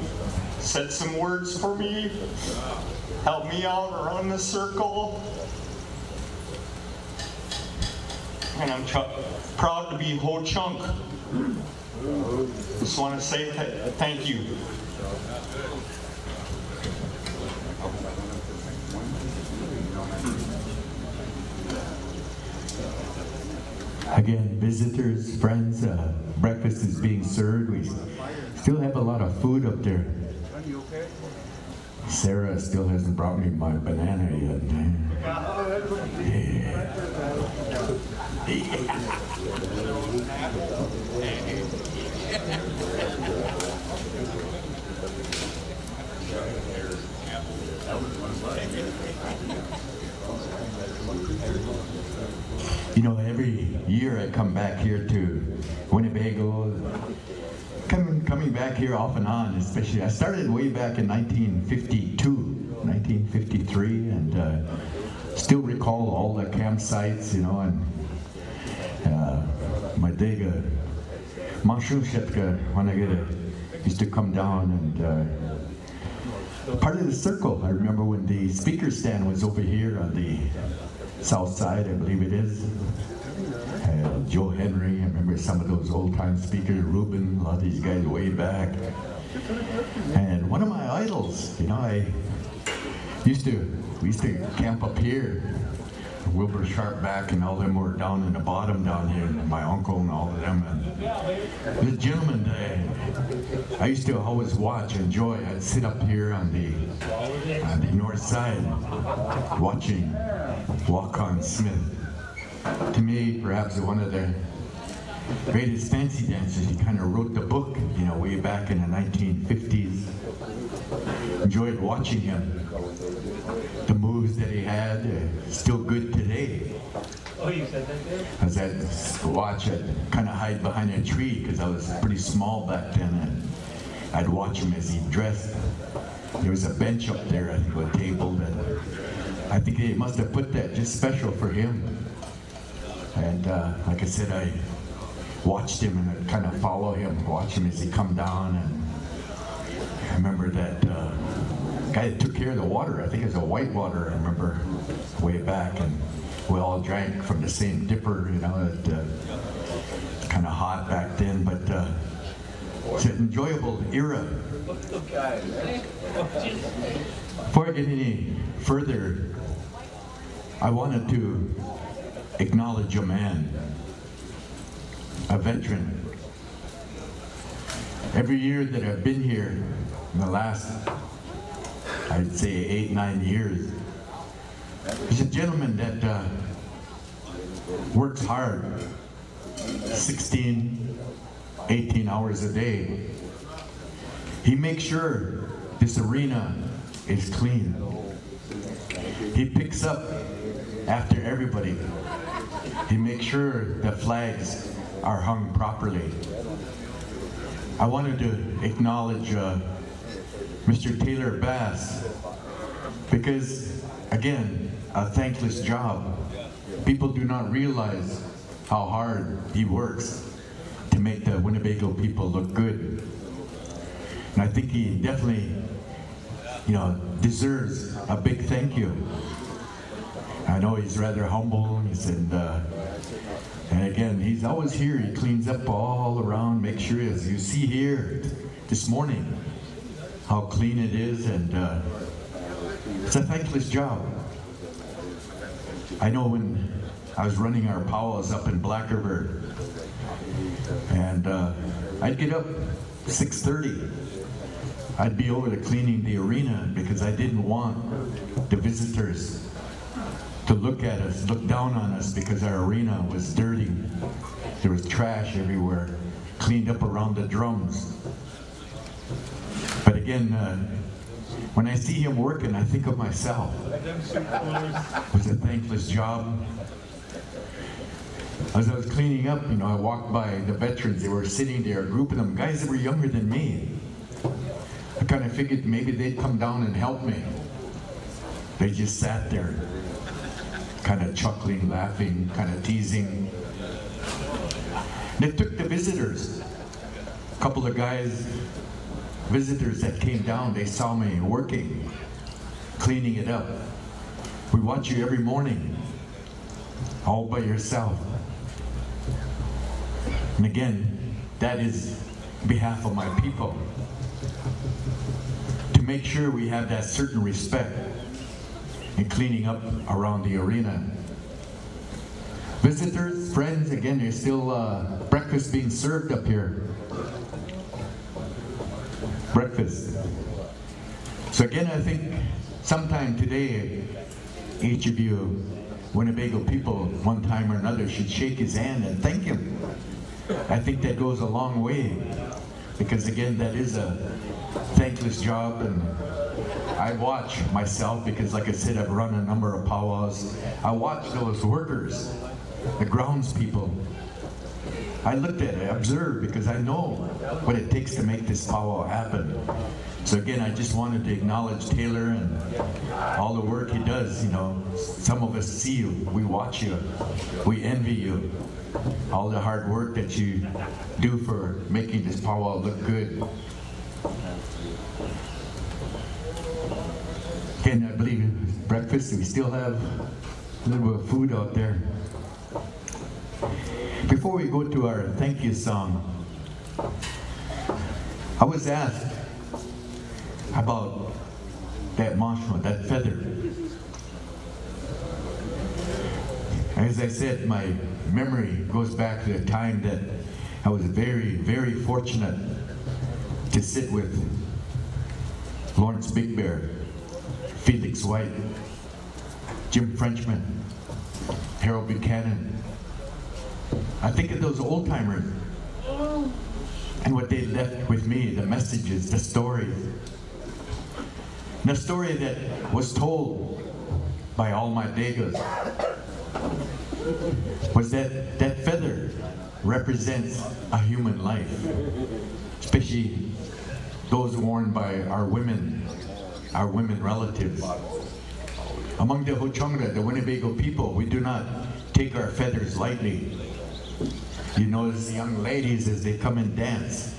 Speaker 5: said some words for me, helped me out around the circle. and I'm proud to be Ho Chunk. Just want to say thank you.
Speaker 1: Again, visitors, friends, breakfast is being served. We still have a lot of food up there. Sarah still hasn't brought me my banana yet. You know, every year I come back here to Winnebago, coming back here off and on, especially. I started way back in 1952, 1953, and still recall all the campsites, you know, and my dega, when I used to come down and part of the circle. I remember when the speaker stand was over here on the south side, I believe it is. Joe Henry, I remember some of those old-time speakers, Ruben, a lot of these guys way back. And one of my idols, you know, we used to camp up here. Wilbur Sharpback and all them were down in the bottom down here, and my uncle and all of them. And the gentleman I used to always watch, enjoy. I'd sit up here on the north side watching Walk-On Smith. To me, perhaps one of the greatest fancy dancers. He kind of wrote the book, you know, way back in the 1950s. Enjoyed watching him. The moves that he had, still good today. As I'd watch, I'd kind of hide behind a tree because I was pretty small back then, and I'd watch him as he dressed. There was a bench up there, I think, a table that I think they must have put that just special for him. And like I said, I watched him and I'd kind of follow him, watch him as he come down. And I remember that guy that took care of the water, I think it was a Whitewater, I remember way back, and we all drank from the same dipper, you know. It's kind of hot back then, but it's an enjoyable era. Before I get any further, I wanted to acknowledge a man, a veteran. Every year that I've been here, in the last, I'd say 8-9 years, he's a gentleman that works hard, 16, 18 hours a day. He makes sure this arena is clean. He picks up after everybody. He makes sure the flags are hung properly. I wanted to acknowledge Mr. Taylor Bass, because, again, a thankless job. People do not realize how hard he works to make the Winnebago people look good. And I think he definitely, you know, deserves a big thank you. I know he's rather humble, and again, he's always here. He cleans up all around, makes sure, as you see here this morning, how clean it is, and it's a thankless job. I know when I was running our powwows up in Black River, and I'd get up 6:30. I'd be over to cleaning the arena because I didn't want the visitors to look at us, look down on us, because our arena was dirty. There was trash everywhere, cleaned up around the drums. But again, when I see him working, I think of myself. It was a thankless job. As I was cleaning up, you know, I walked by the veterans. They were sitting there, a group of them, guys that were younger than me. I kind of figured maybe they'd come down and help me. They just sat there, kind of chuckling, laughing, kind of teasing. They took the visitors. A couple of guys, visitors that came down, they saw me working, cleaning it up. We watch you every morning, all by yourself. And again, that is behalf of my people. To make sure we have that certain respect in cleaning up around the arena. Visitors, friends, again, there's still breakfast being served up here. Breakfast. So again, I think sometime today, each of you Winnebago people, one time or another, should shake his hand and thank him. I think that goes a long way, because again, that is a thankless job, and I watch myself, because like I said, I've run a number of powwows. I watch those workers, the grounds people. I looked at it, I observed, because I know what it takes to make this powwow happen. So again, I just wanted to acknowledge Taylor and all the work he does. You know, some of us see you, we watch you, we envy you. All the hard work that you do for making this powwow look good. Again, I believe breakfast, we still have a little bit of food out there. Before we go to our thank you song, I was asked about that manchma, that feather. As I said, my memory goes back to the time that I was very, very fortunate to sit with Lawrence Big Bear, Felix White, Jim Frenchman, Harold Buchanan. I think of those old timers and what they left with me, the messages, the stories. And the story that was told by all my Dagas was that that feather represents a human life, especially those worn by our women relatives. Among the Ho-Chungra, the Winnebago people, we do not take our feathers lightly. You notice the young ladies as they come and dance,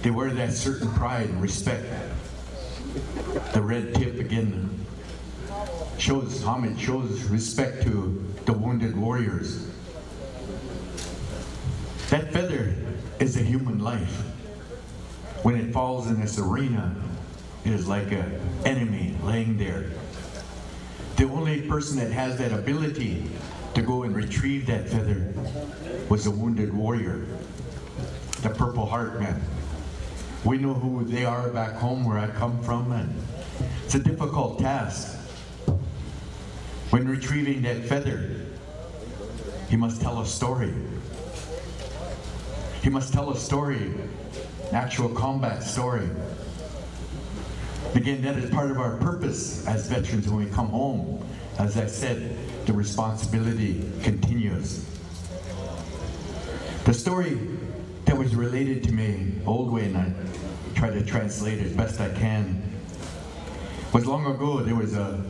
Speaker 1: they wear that certain pride and respect. The red tip again shows homage, shows respect to the wounded warriors. That feather is a human life. When it falls in this arena, it is like an enemy laying there. The only person that has that ability to go and retrieve that feather was a wounded warrior, the Purple Heart man. We know who they are back home where I come from, and it's a difficult task. When retrieving that feather, he must tell a story. He must tell a story, an actual combat story. Again, that is part of our purpose as veterans when we come home. As I said, the responsibility continues. The story that was related to me, old way, and I try to translate it as best I can, was long ago. There was the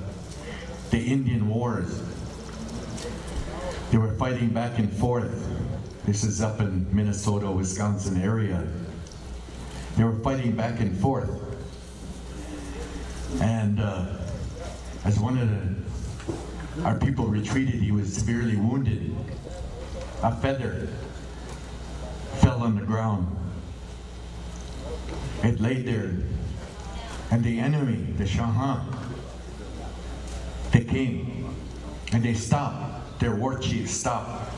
Speaker 1: Indian Wars. They were fighting back and forth. This is up in Minnesota, Wisconsin area. They were fighting back and forth. And as one of our people retreated, he was severely wounded. A feather fell on the ground. It laid there. And the enemy, the Shahan, they came and they stopped. Their war chief stopped,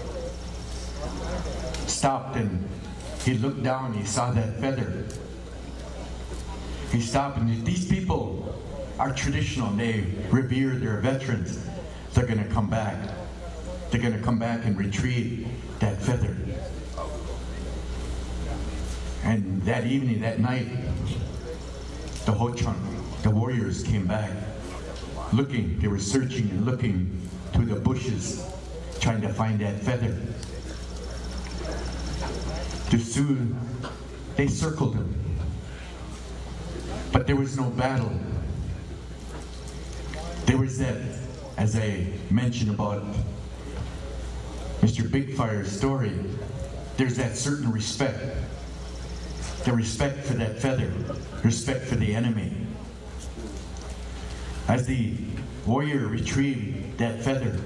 Speaker 1: and he looked down, he saw that feather. He stopped, and these people are traditional, they revere their veterans. They're going to come back. They're going to come back and retrieve that feather. And that evening, that night, the Ho-Chunk, the warriors came back, looking, they were searching and looking through the bushes, trying to find that feather. Soon, they circled him, but there was no battle. There was that, as I mentioned about Mr. Big Fire's story, there's that certain respect. The respect for that feather, respect for the enemy. As the warrior retrieved that feather,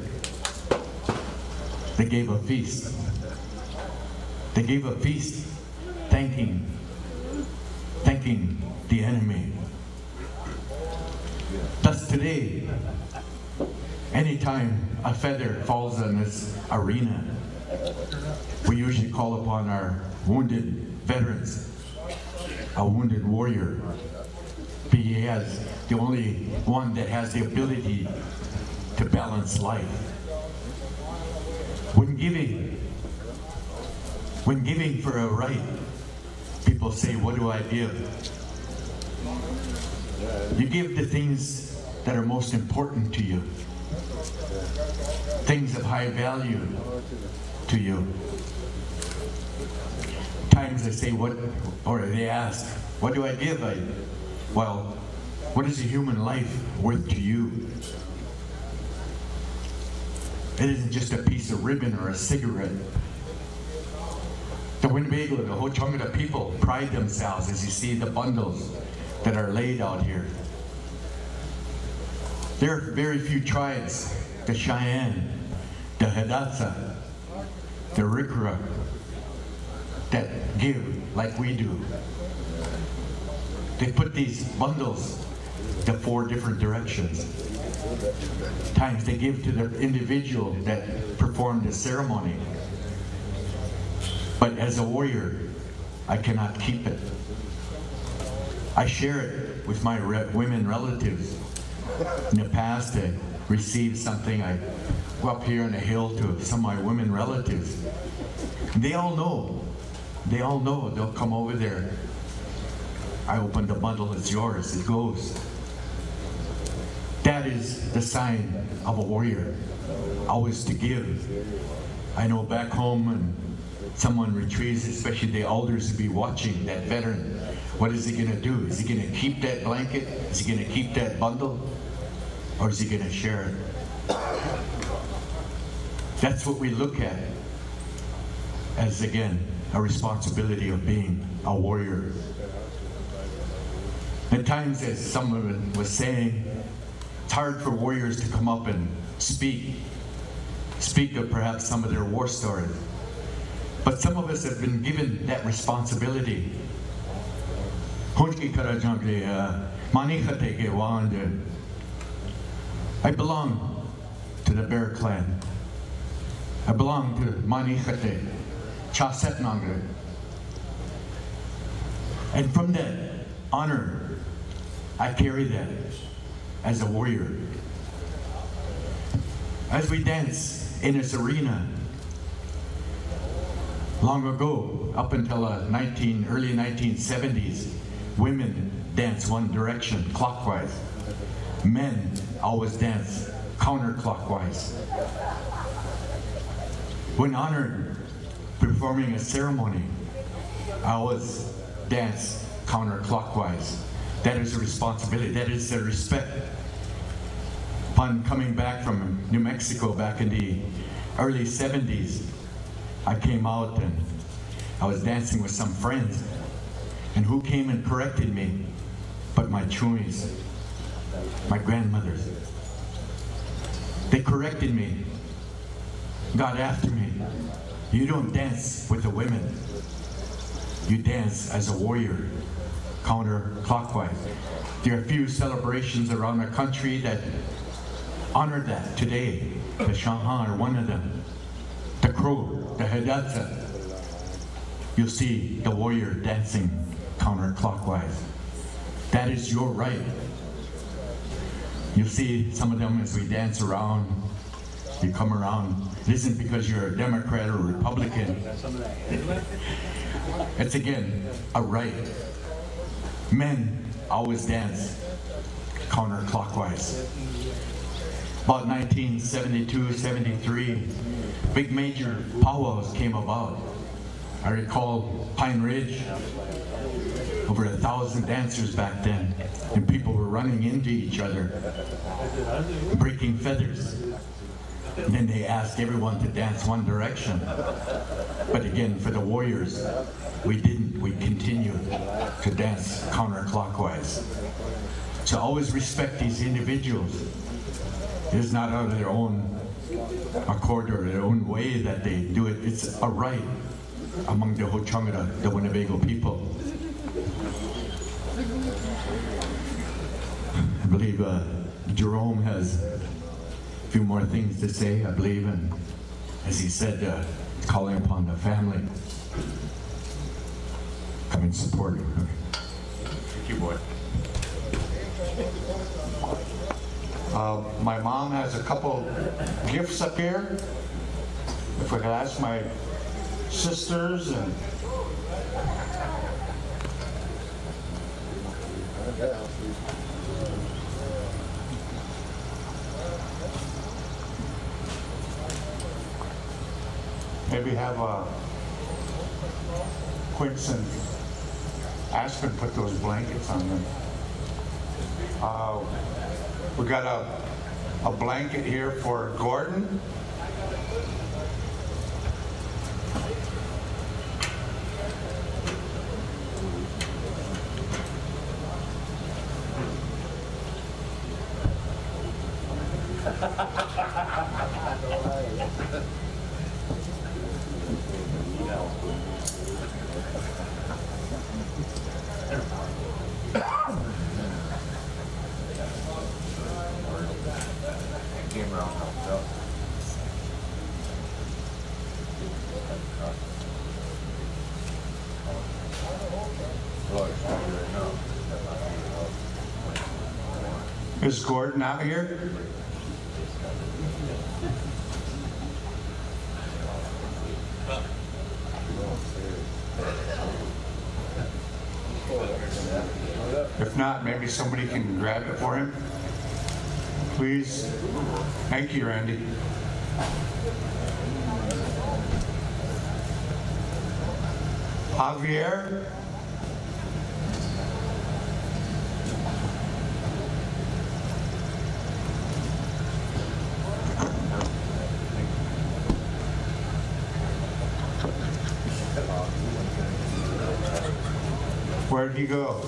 Speaker 1: they gave a feast. They gave a feast thanking the enemy. Thus today, anytime a feather falls in this arena, we usually call upon our wounded veterans, a wounded warrior. He has the only one that has the ability to balance life. When giving for a right, people say, what do I give? You give the things that are most important to you, things of high value to you. Times they say, or they ask, what do I give? Well, what is a human life worth to you? It isn't just a piece of ribbon or a cigarette. The Winnebago, the Ho-Chunga people pride themselves as you see the bundles that are laid out here. There are very few tribes, the Cheyenne, the Hidatsa, the Rikra, that give like we do. They put these bundles to 4 different directions. Times they give to the individual that performed the ceremony. But as a warrior, I cannot keep it. I share it with my women relatives. In the past, I received something. I go up here on the hill to some of my women relatives. They all know. They'll come over there. I open the bundle, it's yours, it goes. That is the sign of a warrior, always to give. I know back home when someone retrieves, especially the elders to be watching that veteran, what is he gonna do? Is he gonna keep that blanket? Is he gonna keep that bundle? Or is he gonna share it? That's what we look at as, again, a responsibility of being a warrior. At times, as someone was saying, it's hard for warriors to come up and speak of perhaps some of their war stories. But some of us have been given that responsibility. I belong to the Bear Clan. I belong to Manichate, Chasetnangre. And from that honor, I carry that as a warrior. As we dance in this arena, long ago, up until early 1970s, women dance one direction, clockwise. Men always dance counterclockwise. When honored, performing a ceremony, I always dance counterclockwise. That is a responsibility, that is a respect. Upon coming back from New Mexico back in the early 70s, I came out and I was dancing with some friends. And who came and corrected me but my chumis, my grandmothers. They corrected me, got after me. You don't dance with the women. You dance as a warrior, counterclockwise. There are a few celebrations around the country that honor that today. The Shanghai are one of them. The Crow, the Hidatsa. You'll see the warrior dancing counterclockwise. That is your right. You'll see some of them as we dance around. You come around. It isn't because you're a Democrat or a Republican. It's again a right. Men always dance counterclockwise. About 1972, 73, big major powwows came about. I recall Pine Ridge, over 1,000 dancers back then, and people were running into each other, breaking feathers. And then they asked everyone to dance one direction. But again, for the warriors, we didn't. We continued to dance counterclockwise. So always respect these individuals. It is not out of their own accord or their own way that they do it. It's a right. among the Ho-Chunk, the Winnebago people. I believe Jerome has a few more things to say, I believe, and as he said, calling upon the family. Come and support him.
Speaker 4: Thank you, boy. My mom has a couple gifts up here. If I could ask my sisters and maybe have Quince and Aspen put those blankets on them. We got a blanket here for Gordon. Is Gordon out here? If not, maybe somebody can grab it for him. Please. Thank you, Randy. Javier? Where'd he go?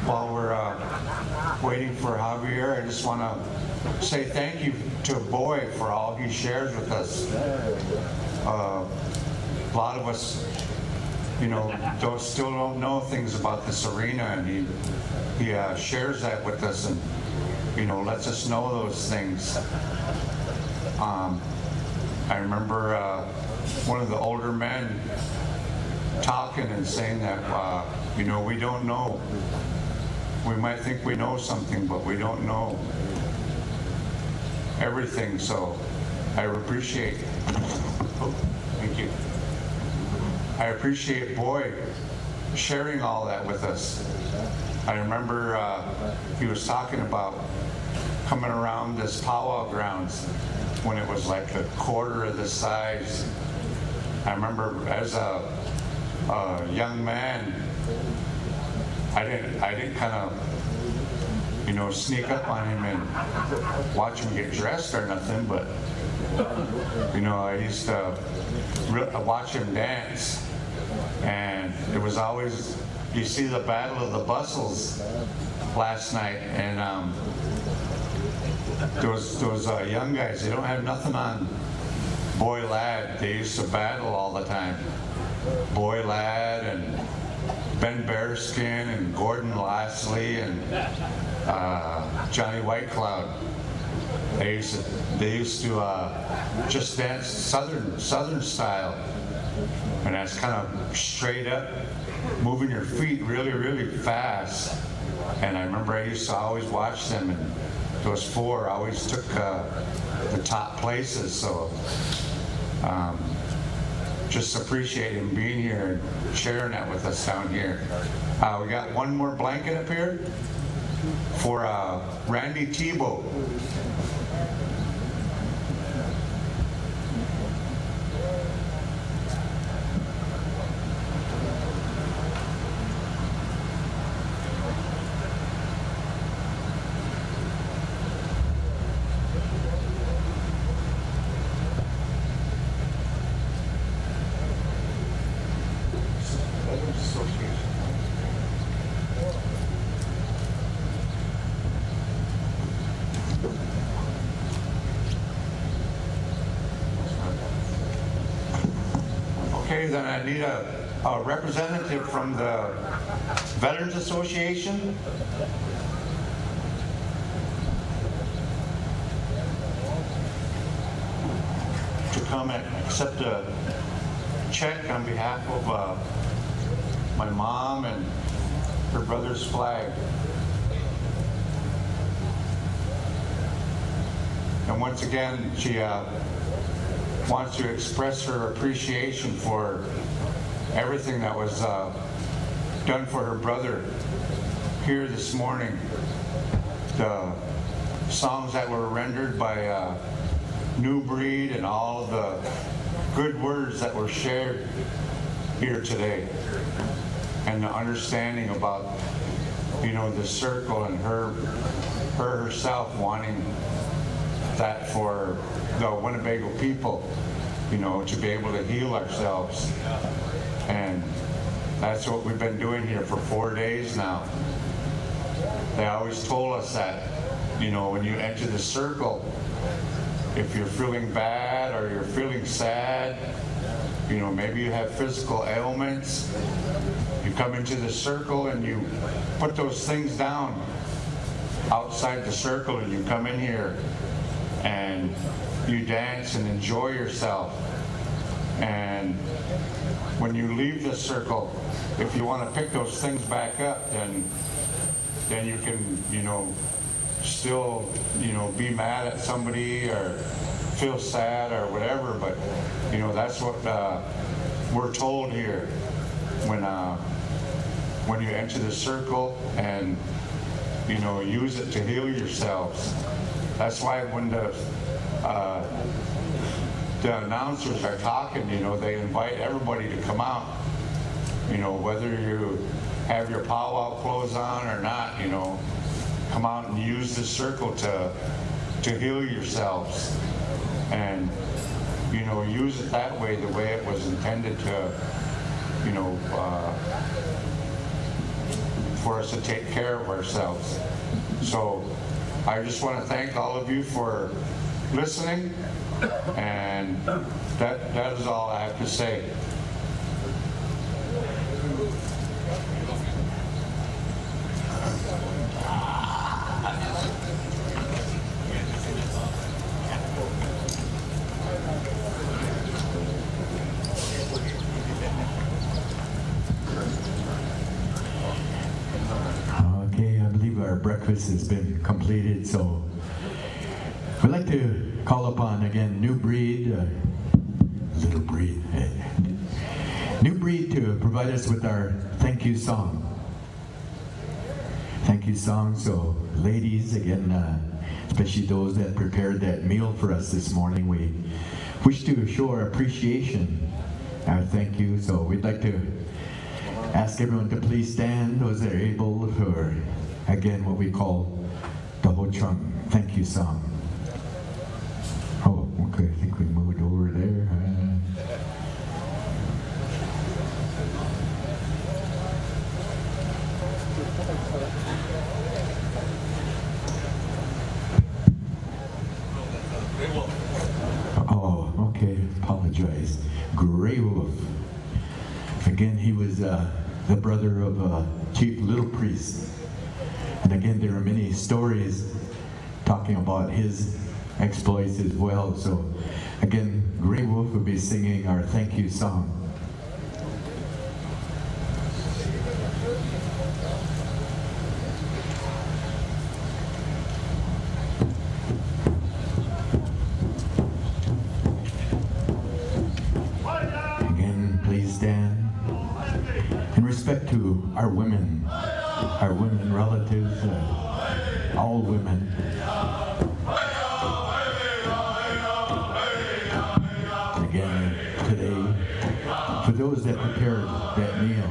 Speaker 4: While we're waiting for Javier, I just want to say thank you to Boy for all he shares with us. A lot of us, still don't know things about this arena, and he shares that with us and, lets us know those things. I remember one of the older men talking and saying that, we don't know. We might think we know something, but we don't know everything. So I appreciate, thank you. I appreciate Boy sharing all that with us. I remember he was talking about coming around this powwow grounds when it was like a quarter of the size. I remember as a young man, I didn't kind of, sneak up on him and watch him get dressed or nothing, but, I used to watch him dance, and it was always, you see the Battle of the Bustles last night, and those young guys, they don't have nothing on Boy Ladd. They used to battle all the time. Boy Ladd and Ben Bearskin and Gordon Lashley and Johnny White Cloud. They used to just dance southern style, and that's kind of straight up, moving your feet really, really fast. And I remember I used to always watch them, and those four always took the top places. So just appreciate him being here and sharing that with us down here. We got one more blanket up here for Randy Tebow. Okay, then I need a representative from the Veterans Association. To come and accept a check on behalf of my mom and her brother's flag. And once again, she wants to express her appreciation for everything that was done for her brother here this morning. The songs that were rendered by New Breed and all of the good words that were shared here today. And the understanding about, you know, the circle and her herself wanting that for the Winnebago people, you know, to be able to heal ourselves. And that's what we've been doing here for 4 days now. They always told us that, you know, when you enter the circle, if you're feeling bad or you're feeling sad, you know, maybe you have physical ailments, you come into the circle and you put those things down outside the circle and you come in here and you dance and enjoy yourself. And when you leave the circle, if you want to pick those things back up, then you can, you know, still, you know, be mad at somebody or feel sad or whatever. But, you know, that's what we're told here when you enter the circle, and, you know, use it to heal yourselves. That's why when the announcers are talking, you know, they invite everybody to come out. You know, whether you have your powwow clothes on or not, you know, come out and use the circle to heal yourselves. And, you know, use it that way, the way it was intended to, you know, for us to take care of ourselves. So I just want to thank all of you for listening, and that is all I have to say.
Speaker 1: Okay, I believe our breakfast has been completed, so we'd like to call upon again New Breed, Little Breed, New Breed to provide us with our thank you song. Thank you song. So ladies, again, especially those that prepared that meal for us this morning, we wish to show our appreciation, our thank you. So we'd like to ask everyone to please stand, those that are able, for again what we call the Ho Chung thank you song. Oh, okay, I think we moved over there. Oh, okay, apologize. Gray Wolf. Again, he was the brother of Chief Little Priest. And again, there are many stories talking about his exploits as well. So again, Gray Wolf will be singing our thank you song. in respect to our women relatives, all women. And again, today, for those that prepared that meal,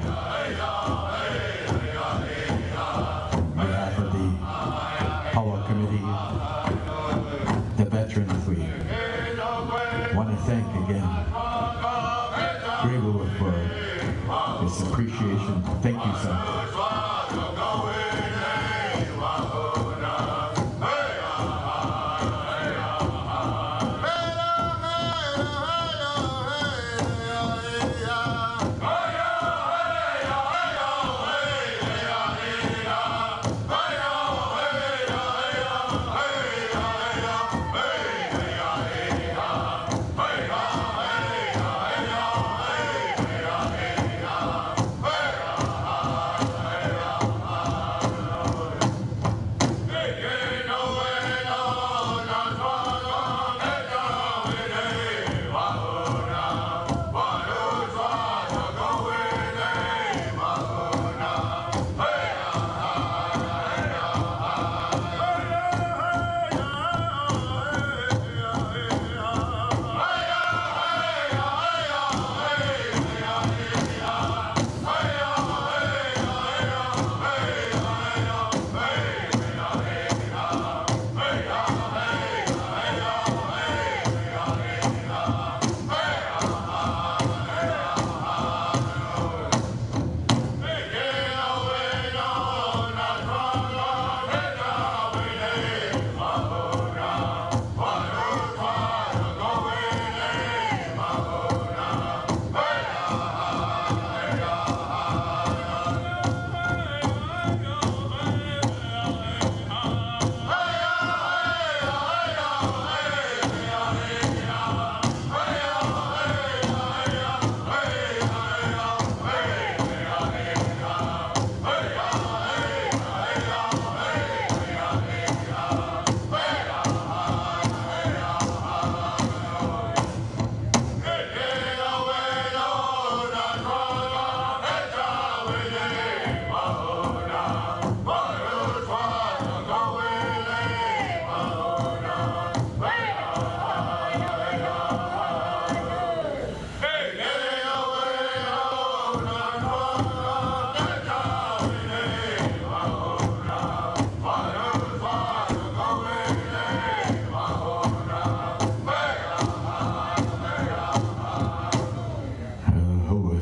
Speaker 1: on behalf of the Powwow Committee, the veterans, we want to thank again Grable for his appreciation. Thank you, son.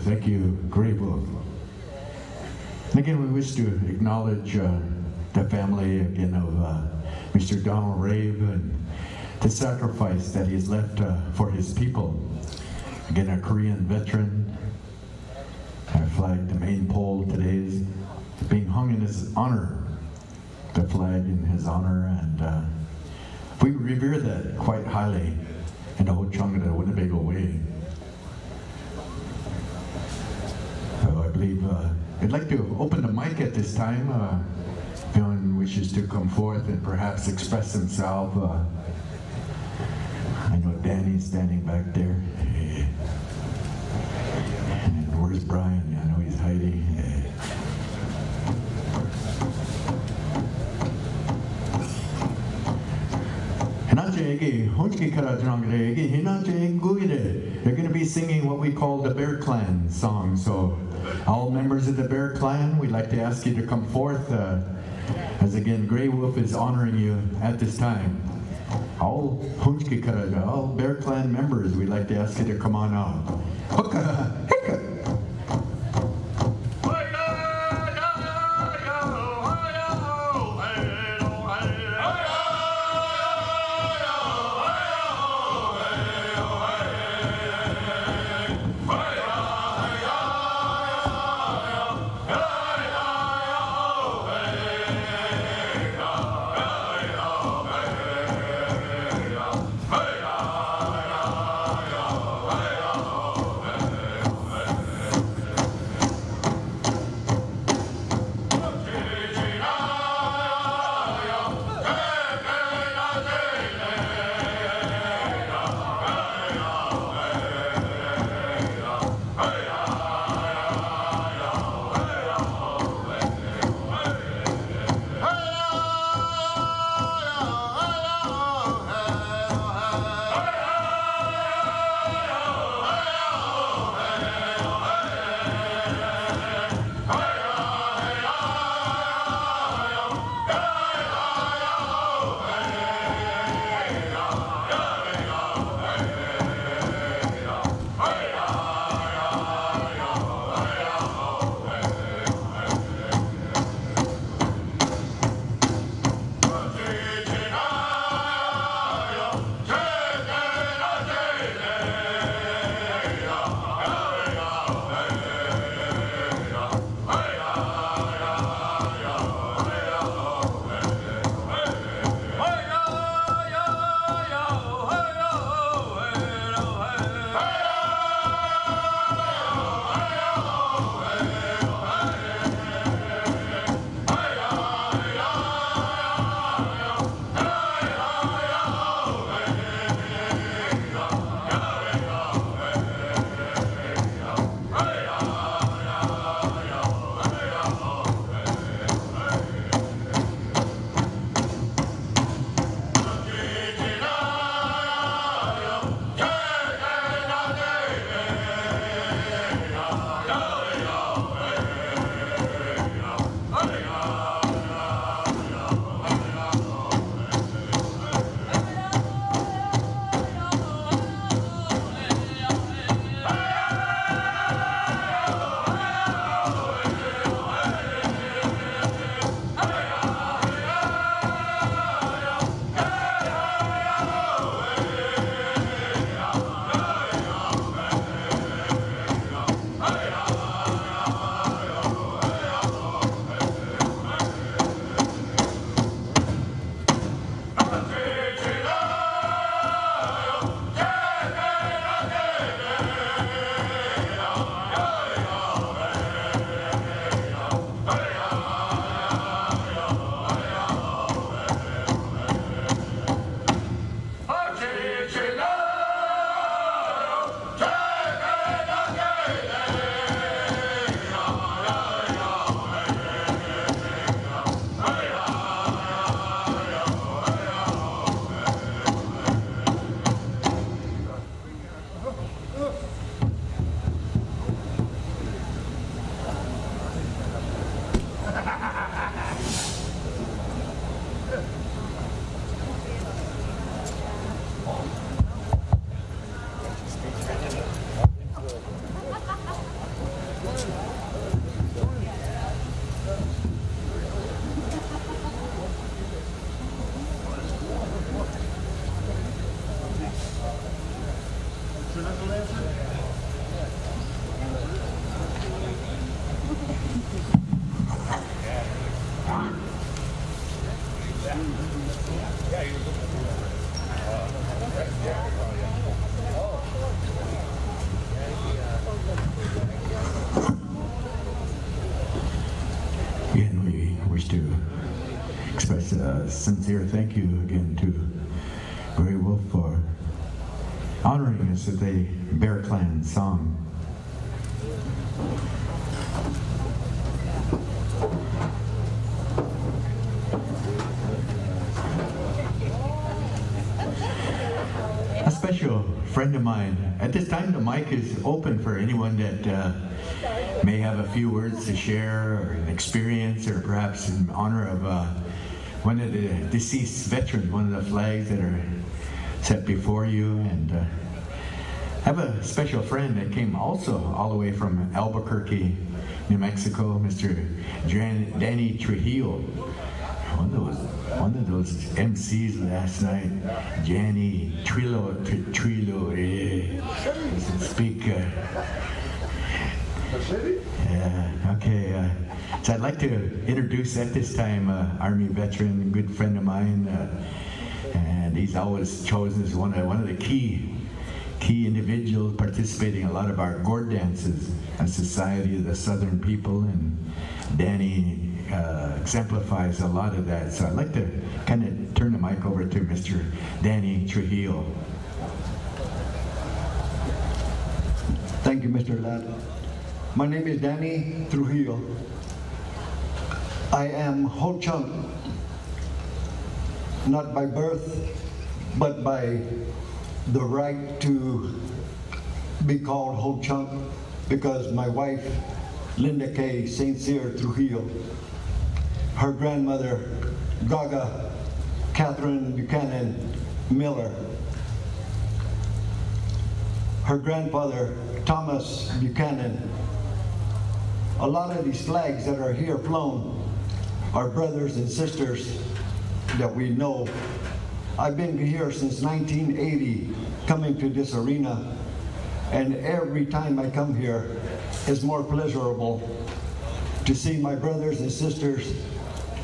Speaker 1: Thank you, Grable. And again, we wish to acknowledge the family again of Mr. Donald Rave and the sacrifice that he's left for his people. Again, a Korean veteran. Our flag, the main pole today is being hung in his honor. The flag in his honor, and we revere that quite highly in the Ho-Chunk and the Winnebago way. So I believe I'd like to open the mic at this time. If anyone wishes to come forth and perhaps express himself. I know Danny's standing back there. And where's Brian? I know he's hiding. They're going to be singing what we call the Bear Clan song. So all members of the Bear Clan, we'd like to ask you to come forth as again Grey Wolf is honoring you at this time. All Bear Clan members, we'd like to ask you to come on out. wish to express a sincere thank you again to Grey Wolf for honoring us with a Bear Clan song. A special friend of mine. At this time, the mic is open for anyone that may have a few words to share, or an experience, or perhaps in honor of one of the deceased veterans, one of the flags that are set before you. And I have a special friend that came also all the way from Albuquerque, New Mexico, Mr. Danny Trujillo. One of those MCs last night, Danny Trillo, speak. Okay. So I'd like to introduce at this time Army veteran, a good friend of mine, and he's always chosen as one of the key individuals participating in a lot of our gourd dances, a society of the Southern people, and Danny exemplifies a lot of that. So I'd like to kind of turn the mic over to Mr. Danny Trujillo.
Speaker 6: Thank you, Mr. Ladd. My name is Danny Trujillo. I am Ho-Chunk, not by birth, but by the right to be called Ho-Chunk, because my wife, Linda K. St. Cyr Trujillo, her grandmother, Gaga Catherine Buchanan Miller, her grandfather, Thomas Buchanan. A lot of these flags that are here flown are brothers and sisters that we know. I've been here since 1980, coming to this arena, and every time I come here, it's more pleasurable to see my brothers and sisters,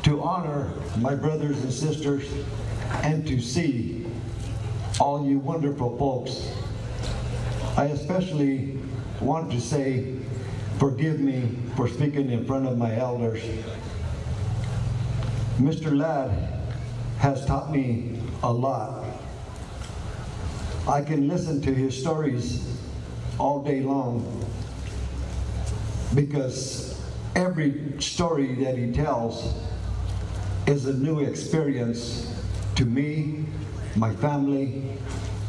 Speaker 6: to honor my brothers and sisters, and to see all you wonderful folks. I especially want to say, forgive me for speaking in front of my elders. Mr. Ladd has taught me a lot. I can listen to his stories all day long, because every story that he tells is a new experience to me, my family,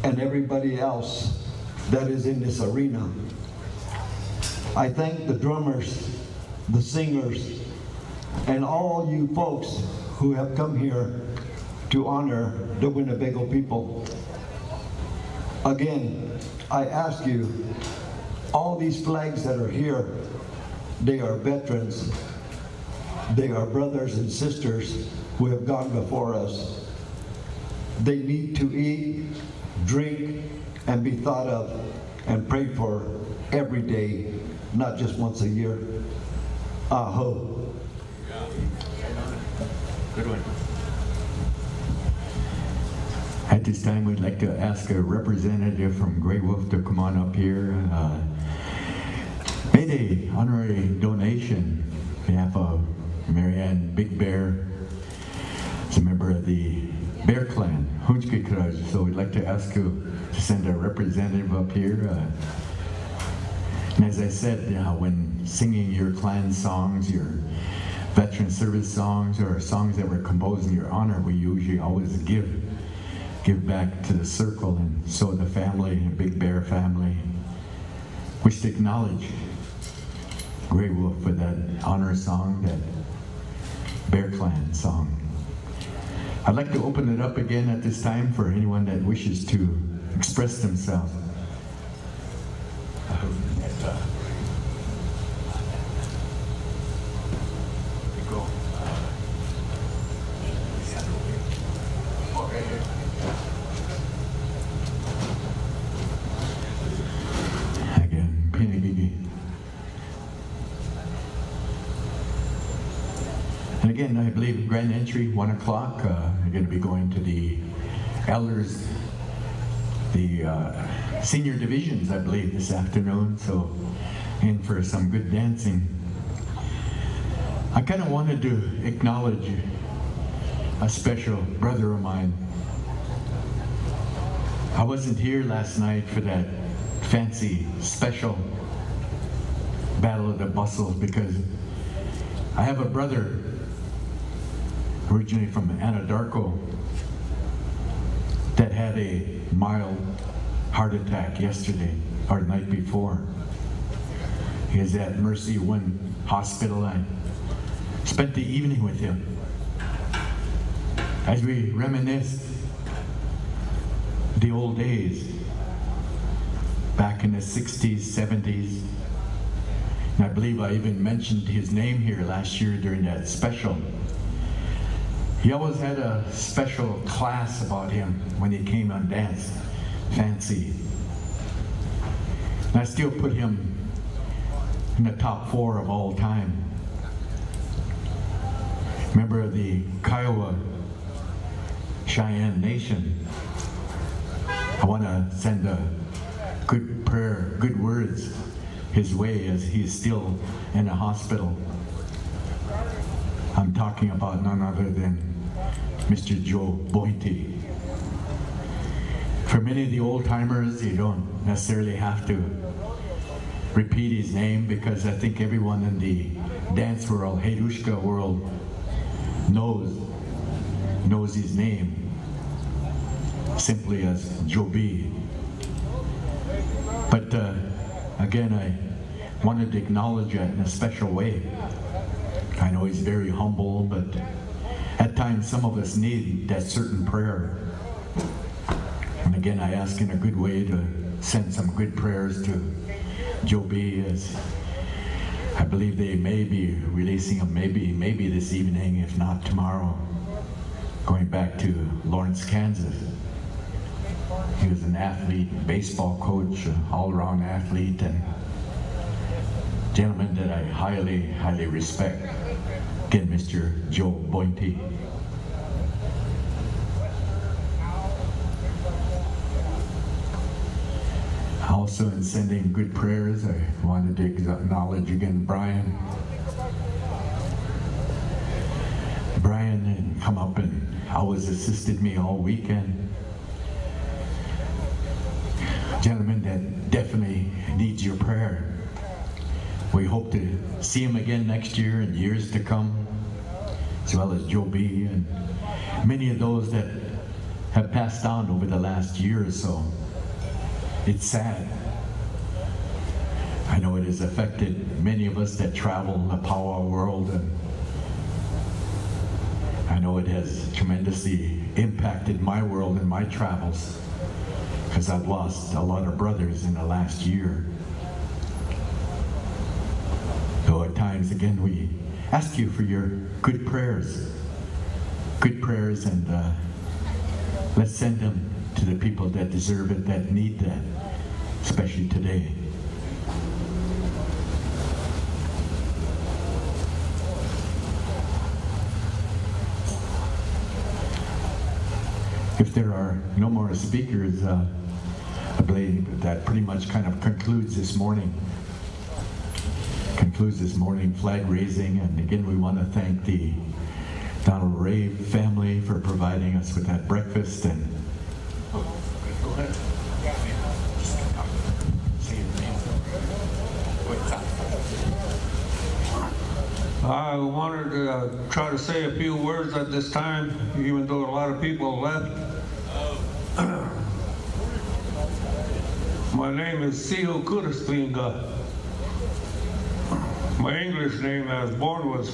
Speaker 6: and everybody else that is in this arena. I thank the drummers, the singers, and all you folks who have come here to honor the Winnebago people. Again, I ask you, all these flags that are here, they are veterans. They are brothers and sisters who have gone before us. They need to eat, drink, and be thought of and prayed for every day, not just once a year. Aho.
Speaker 5: Good one.
Speaker 1: At this time, we'd like to ask a representative from Grey Wolf to come on up here. Made a honorary donation on behalf of Marianne Big Bear. It's a member of the Bear Clan, Hunchkikraj. So we'd like to ask you to send a representative up here. And as I said, when singing your clan songs, your veteran service songs, or songs that were composed in your honor, we usually always give back to the circle, and so the family, Big Bear family, wish to acknowledge Grey Wolf for that honor song, that Bear Clan song. I'd like to open it up again at this time for anyone that wishes to express themselves. Again, Pinagigi. And again, I believe grand entry, 1 o'clock. You're going to be going to the elders, the senior divisions, I believe, this afternoon. So, in for some good dancing. I kind of wanted to acknowledge a special brother of mine. I wasn't here last night for that fancy special Battle of the Bustles because I have a brother originally from Anadarko that had a mild heart attack yesterday or the night before. He was at Mercy One Hospital. I spent the evening with him as we reminisced the old days back in the 60s, 70s. And I believe I even mentioned his name here last year during that special. He always had a special class about him when he came on Dance Fancy. And I still put him in the top 4 of all time. Member of the Kiowa Cheyenne Nation. I want to send a good prayer, good words his way as he's still in a hospital. I'm talking about none other than Mr. Joe Boynty. For many of the old timers, you don't necessarily have to repeat his name because I think everyone in the dance world, Heidushka world, knows his name simply as Joe B. But again, I wanted to acknowledge that in a special way. I know he's very humble, but at times some of us need that certain prayer. And again, I ask in a good way to send some good prayers to Joe B. as I believe they may be releasing him maybe this evening, if not tomorrow, going back to Lawrence, Kansas. He was an athlete, baseball coach, all-around athlete, and gentleman that I highly, highly respect. Again, Mr. Joe Boynty. Also, in sending good prayers, I wanted to acknowledge again Brian. Brian had come up and always assisted me all weekend. Gentleman that definitely needs your prayer. We hope to see him again next year and years to come, as well as Joe B. and many of those that have passed on over the last year or so. It's sad. I know it has affected many of us that travel the powwow world, and I know it has tremendously impacted my world and my travels, because I've lost a lot of brothers in the last year. So at times, again, we ask you for your good prayers, and let's send them to the people that deserve it, that need that, especially today. If there are no more speakers, I believe that pretty much kind of concludes this morning flag raising. And again, we want to thank the Donald Ray family for providing us with that breakfast. And go ahead.
Speaker 7: I wanted to try to say a few words at this time, even though a lot of people left. My name is Siho Kudaslinga. My English name I was born was,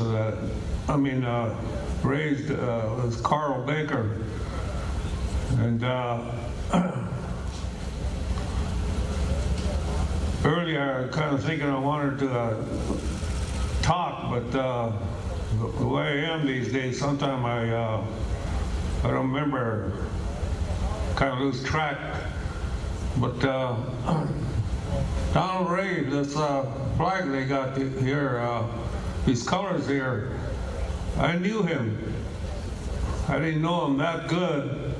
Speaker 7: raised was Carl Baker. And earlier I was kind of thinking I wanted to talk, but the way I am these days, sometimes I don't remember, kind of lose track. But Donald Ray, this flag they got here, these colors here, I knew him. I didn't know him that good,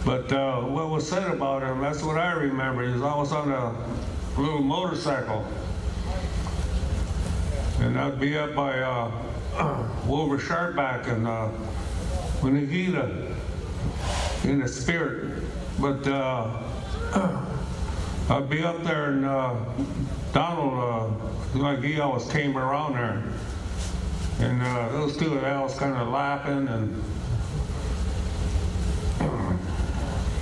Speaker 7: but what was said about him, that's what I remember. He was always on a little motorcycle. And I'd be up by over Sharpback and Winnebago in the spirit. But I'd be up there, and Donald, like he always came around there. And those two was kind of laughing and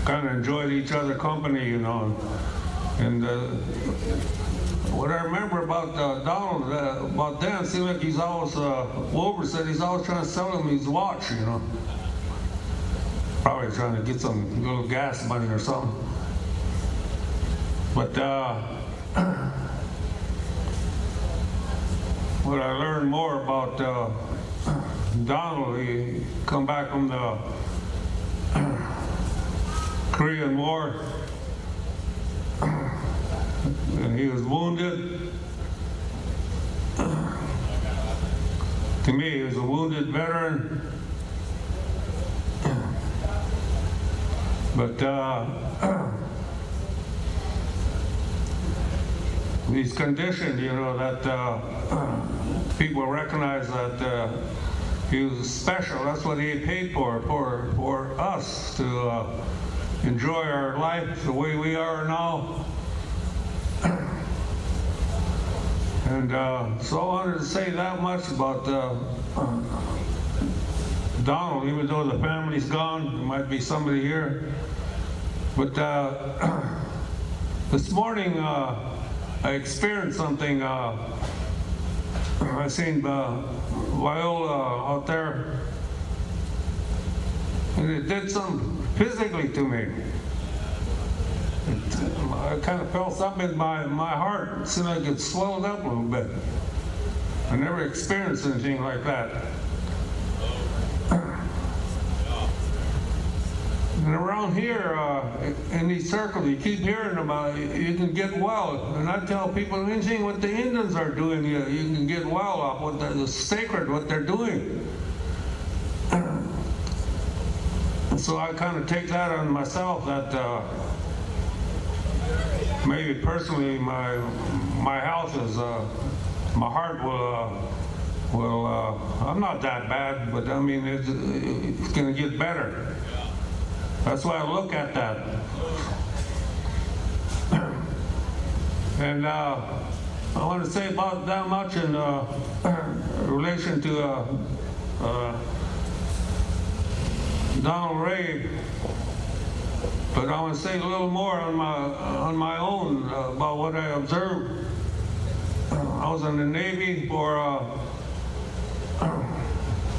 Speaker 7: kind of enjoyed each other's company, you know. And what I remember about Donald, about Dan, seemed like he's always, Wilbur said he's always trying to sell him his watch, you know. Probably trying to get some little gas money or something. But what I learned more about Donald, he come back from the Korean War, and he was wounded. To me, he was a wounded veteran. But he's conditioned, you know, that people recognize that he was special. That's what he paid for us to enjoy our life the way we are now. And so I wanted to say that much about Donald, even though the family's gone, there might be somebody here. But this morning I experienced something. I seen Viola out there, and it did something physically to me. I kind of felt something in my heart. It seemed like it swelled up a little bit. I never experienced anything like that. And around here, in these circles, you keep hearing about you can get well. And I tell people, anything what the Indians are doing, you can get well off what the sacred, what they're doing. And so I kind of take that on myself that maybe personally my health is, my heart will I'm not that bad, but I mean, it's going to get better. That's why I look at that. And I want to say about that much in relation to Donald Ray, but I want to say a little more on my own about what I observed. I was in the Navy for a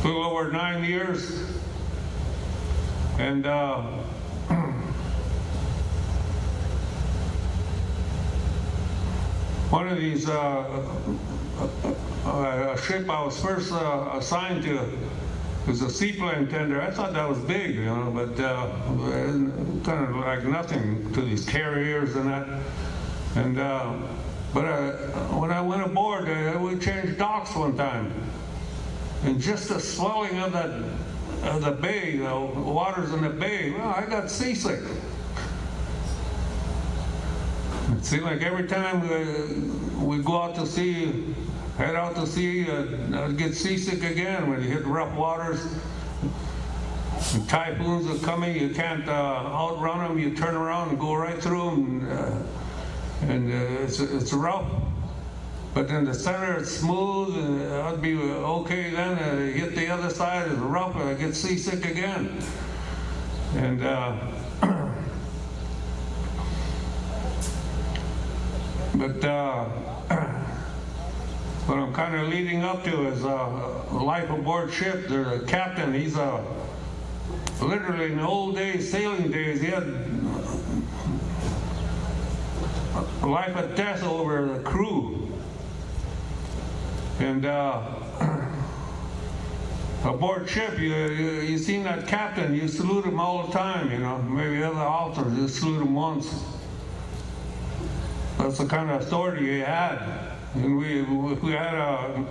Speaker 7: little over 9 years. And one of these ship I was first assigned to was a seaplane tender. I thought that was big, you know, but kind of like nothing to these carriers and that. And but when I went aboard, we changed docks one time, and just the swelling of the bay, the waters in the bay, well, I got seasick. It seemed like every time we go out to sea, head out to sea, I'd get seasick again when you hit rough waters. And typhoons are coming, you can't outrun them, you turn around and go right through them, and it's rough. But in the center, it's smooth, and I'd be okay then. Hit the other side, it's rough, and I get seasick again. And but what I'm kind of leading up to is life aboard ship. There's a captain. He's literally in the old days, sailing days, he had life or death over the crew. And aboard ship, you seen that captain, you salute him all the time, you know. Maybe other officers, you salute him once. That's the kind of authority he had. And if we had a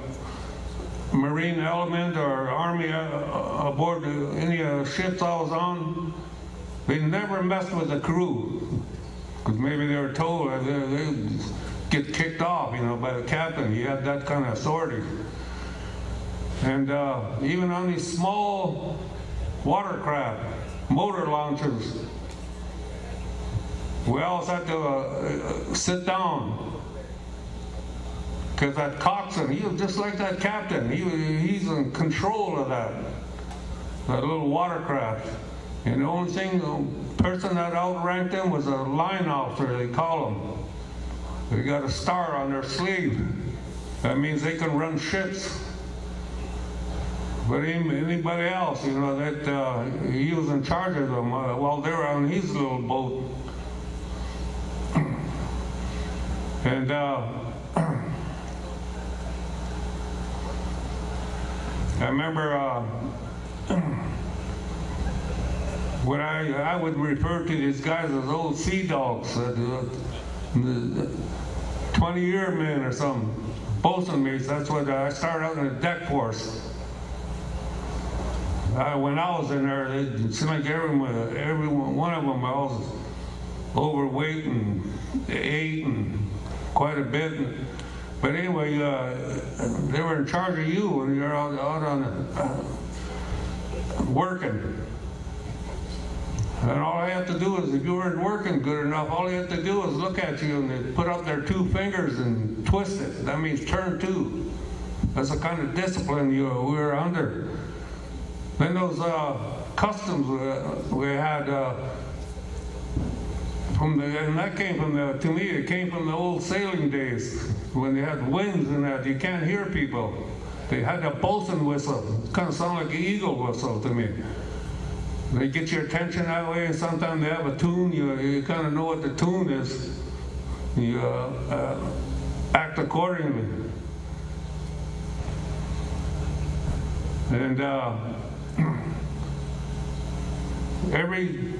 Speaker 7: Marine element or Army aboard any ships I was on, they never messed with the crew. Because maybe they were told get kicked off, by the captain. He had that kind of authority. And even on these small watercraft, motor launchers, we always had to sit down. Because that coxswain, he was just like that captain. He's in control of that little watercraft. And the only thing, the person that outranked him was a line officer, they call him. They got a star on their sleeve. That means they can run ships. But anybody else, that he was in charge of them while they were on his little boat. And I remember when I would refer to these guys as old sea dogs, 20-year men or something, bosun mates. That's what I started out in the deck force. When I was in there, it seemed like every one of them was overweight and ate and quite a bit. But anyway, they were in charge of you when you're out on working. And all I had to do is, if you weren't working good enough, all you had to do is look at you and they'd put up their 2 fingers and twist it. That means turn 2. That's the kind of discipline we were under. Then those customs we had, and that came from to me, it came from the old sailing days when they had winds and that. You can't hear people. They had a bosun whistle. It kind of sounded like an eagle whistle to me. They get your attention that way, and sometimes they have a tune. You kind of know what the tune is. You act accordingly. And every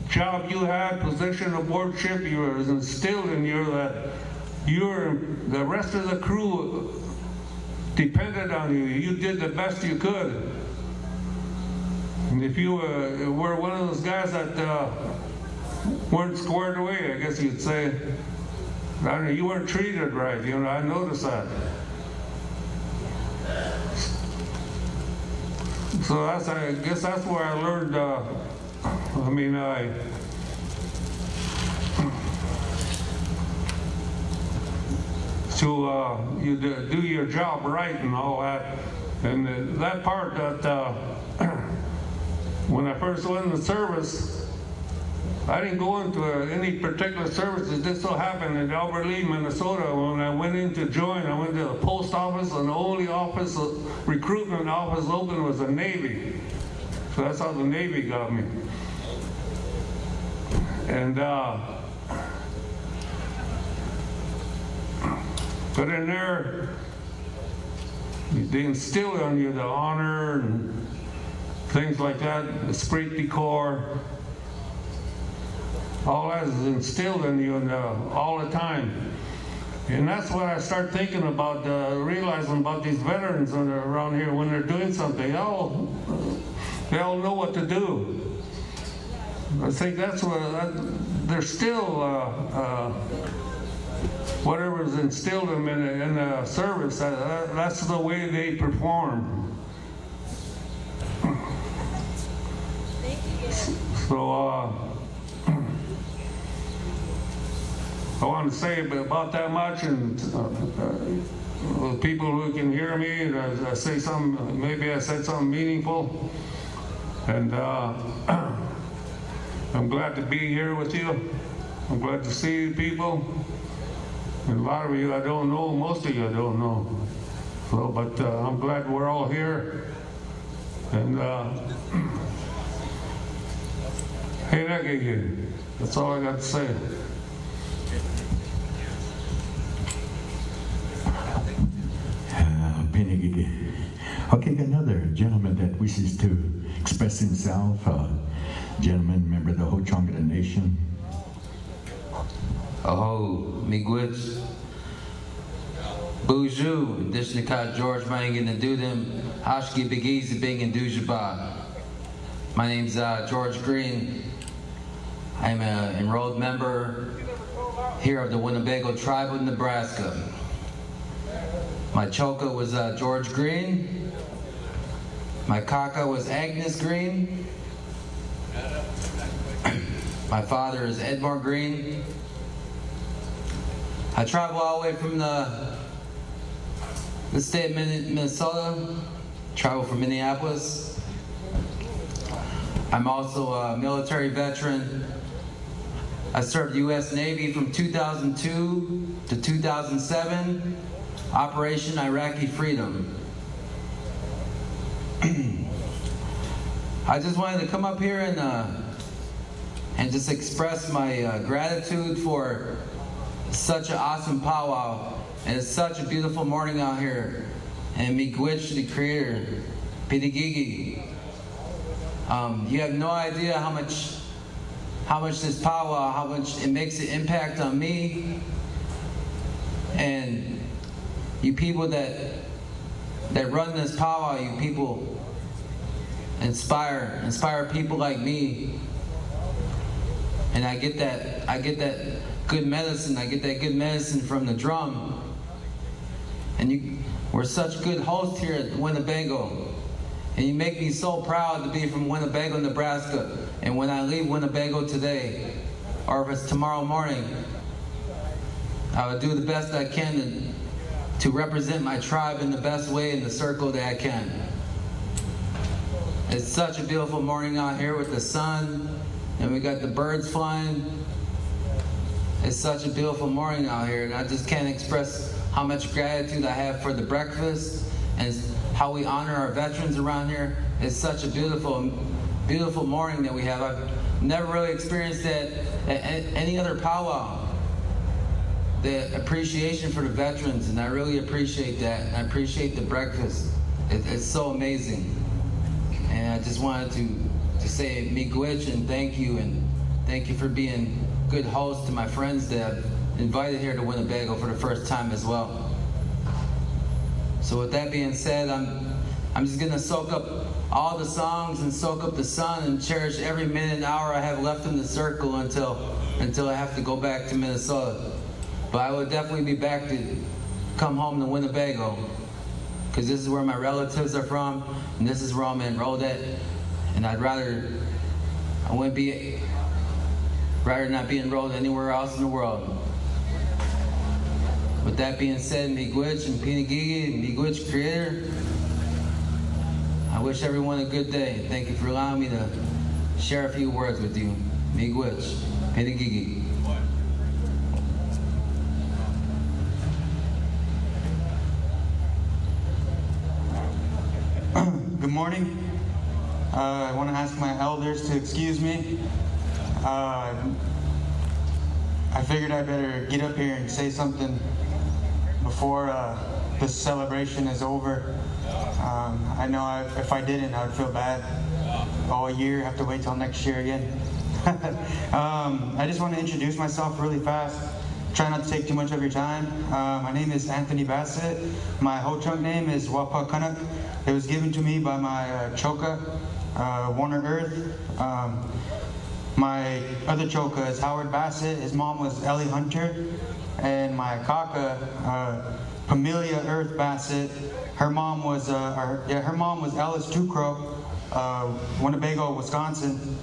Speaker 7: job you had, position aboard ship, you were instilled in you that the rest of the crew depended on you. You did the best you could. And if you were one of those guys that weren't squared away, I guess you'd say, you weren't treated right. I noticed that. So I guess that's where I learned. You do your job right and all that. And that part that when I first went in the service, I didn't go into any particular service. It just so happened in Albert Lee, Minnesota, when I went in to join, I went to the post office, and the only recruitment office open was the Navy. So that's how the Navy got me. And but in there, they instill on you the honor and things like that, esprit de corps. All that is instilled in you all the time. And that's what I start thinking about, realizing about these veterans that are around here when they're doing something. They all know what to do. I think that's what they're still whatever's instilled in them in the service. That's the way they perform. So I want to say about that much, and people who can hear me, I say something. Maybe I said something meaningful, and I'm glad to be here with you. I'm glad to see you people. And a lot of you I don't know, most of you I don't know. So, but I'm glad we're all here. And hey, that's all I got to say.
Speaker 1: Okay, another gentleman that wishes to express himself. Gentleman, member of the Ho-Chunk Nation.
Speaker 2: Oh, Miigwech. Bonjour, Dishnika George Mangan and Dudem, Hashki Begiz Bing and Dujaba. My name's George Green. I'm an enrolled member
Speaker 8: here of the Winnebago tribe of Nebraska. My choka was George Green. My kaka was Agnes Green. My father is Edmore Green. I travel all the way from the state of Minnesota, travel from Minneapolis. I'm also a military veteran. I served the U.S. Navy from 2002 to 2007, Operation Iraqi Freedom. I just wanted to come up here and just express my gratitude for such an awesome powwow. And it's such a beautiful morning out here. And Miigwech, the creator, Pidigigi. You have no idea how much this powwow, how much it makes an impact on me. And you people that run this powwow, you people inspire people like me. And I get that good medicine. I get that good medicine from the drum. And we're such good hosts here at Winnebago. And you make me so proud to be from Winnebago, Nebraska. And when I leave Winnebago today, or if it's tomorrow morning, I would do the best I can to represent my tribe in the best way in the circle that I can. It's such a beautiful morning out here with the sun, and we got the birds flying. It's such a beautiful morning out here, and I just can't express how much gratitude I have for the breakfast and how we honor our veterans around here. It's such a beautiful, beautiful morning that we have. I've never really experienced that at any other powwow. The appreciation for the veterans, and I really appreciate that. I appreciate the breakfast. It's so amazing. And I just wanted to say Miigwech and thank you for being good hosts to my friends that I've invited here to Winnebago for the first time as well. So with that being said, I'm just gonna soak up all the songs and soak up the sun and cherish every minute and hour I have left in the circle until I have to go back to Minnesota. But I would definitely be back to come home to Winnebago, because this is where my relatives are from, and this is where I'm enrolled at, and I wouldn't be rather not be enrolled anywhere else in the world. With that being said, Miigwech and Pinagigi, Miigwech Creator, I wish everyone a good day. Thank you for allowing me to share a few words with you. Miigwech, Pinagigi.
Speaker 9: Good morning. I want to ask my elders to excuse me. I figured I better get up here and say something before this celebration is over. I know if I didn't, I would feel bad all year, have to wait till next year again. I just want to introduce myself really fast. Try not to take too much of your time. My name is Anthony Bassett. My Ho-Chunk name is Wapa Kanak. It was given to me by my choka, Warner Earth. My other choka is Howard Bassett. His mom was Ellie Hunter. And my kaka, Pamelia Earth Bassett. Her mom was Alice Ducro, Winnebago, Wisconsin,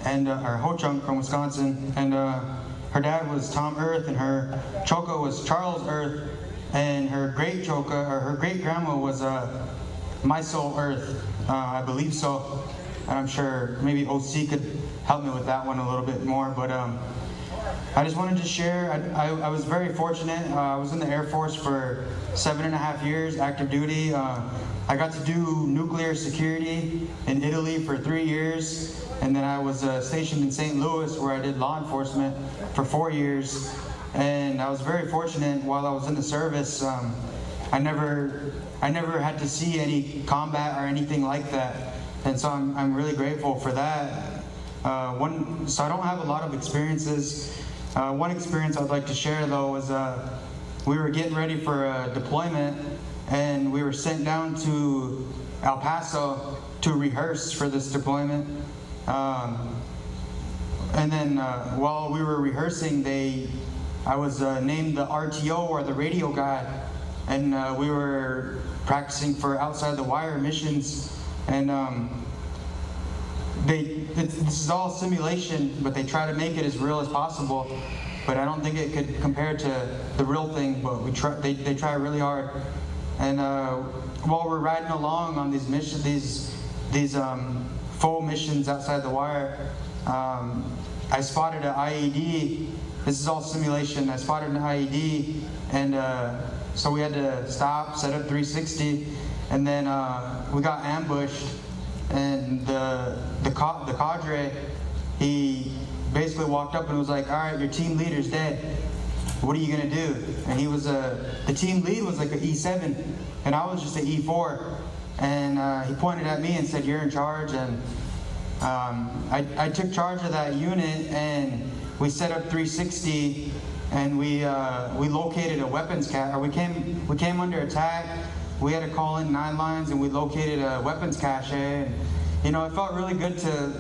Speaker 9: and her Ho-Chunk from Wisconsin. And her dad was Tom Earth, and her choka was Charles Earth, and her great choka, or her great grandma was My Soul Earth, I believe so. And I'm sure maybe OC could help me with that one a little bit more. But I just wanted to share. I was very fortunate. I was in the Air Force for 7.5 years, active duty. I got to do nuclear security in Italy for 3 years. And then I was stationed in St. Louis, where I did law enforcement for 4 years. And I was very fortunate while I was in the service. I never had to see any combat or anything like that. And so I'm really grateful for that. So I don't have a lot of experiences. One experience I'd like to share, though, was we were getting ready for a deployment, and we were sent down to El Paso to rehearse for this deployment. And then while we were rehearsing, they I was named the RTO, or the radio guy, and we were practicing for outside the wire missions, and this is all simulation, but they try to make it as real as possible. But I don't think it could compare to the real thing. But they try really hard. And while we're riding along on these missions, these full missions outside the wire, I spotted an IED. This is all simulation. I spotted an IED, and so we had to stop, set up 360, and then we got ambushed. And the cadre, he basically walked up and was like, "All right, your team leader's dead. What are you gonna do?" And he was the team lead was like an E7, and I was just an E4. And he pointed at me and said, "You're in charge." And I took charge of that unit, and we set up 360, and we located a weapons cache. We came under attack. We had to call in 9 lines, and we located a weapons cache. And, you know, it felt really good to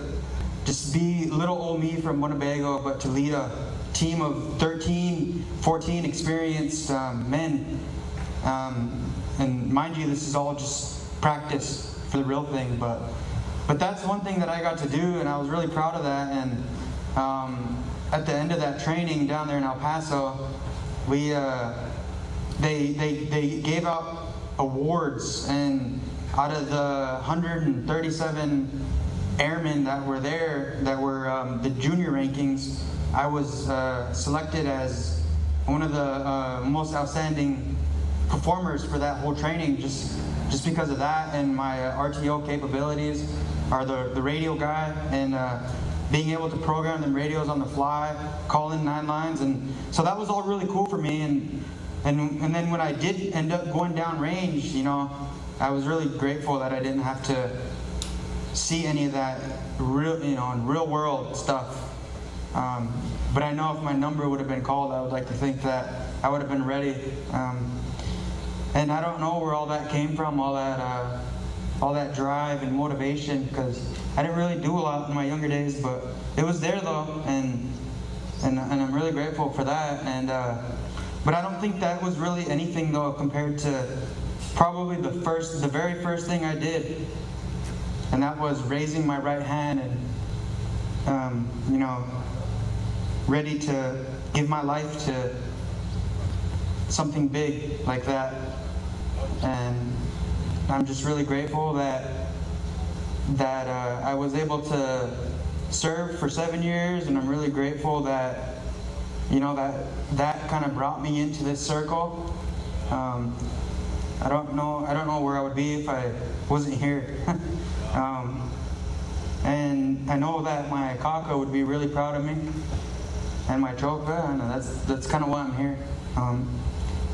Speaker 9: just be little old me from Winnebago, but to lead a team of 13, 14 experienced men. And mind you, this is all just practice for the real thing. But that's one thing that I got to do, and I was really proud of that. And at the end of that training down there in El Paso, they gave out awards, and out of the 137 airmen that were there, that were the junior rankings, I was selected as one of the most outstanding performers for that whole training, just because of that, and my RTO capabilities are the radio guy, and being able to program them radios on the fly, call in 9 lines, and so that was all really cool for me. And then when I did end up going down range, you know, I was really grateful that I didn't have to see any of that real, you know, in real world stuff. But I know if my number would have been called, I would like to think that I would have been ready. And I don't know where all that came from, all that drive and motivation, because I didn't really do a lot in my younger days, but it was there though, and I'm really grateful for that. And but I don't think that was really anything though compared to probably the very first thing I did, and that was raising my right hand and you know, ready to give my life to something big like that. And I'm just really grateful that I was able to serve for 7 years, and I'm really grateful that, you know, that kind of brought me into this circle. I don't know where I would be if I wasn't here. And I know that my kaka would be really proud of me, and my choka, and that's kind of why I'm here.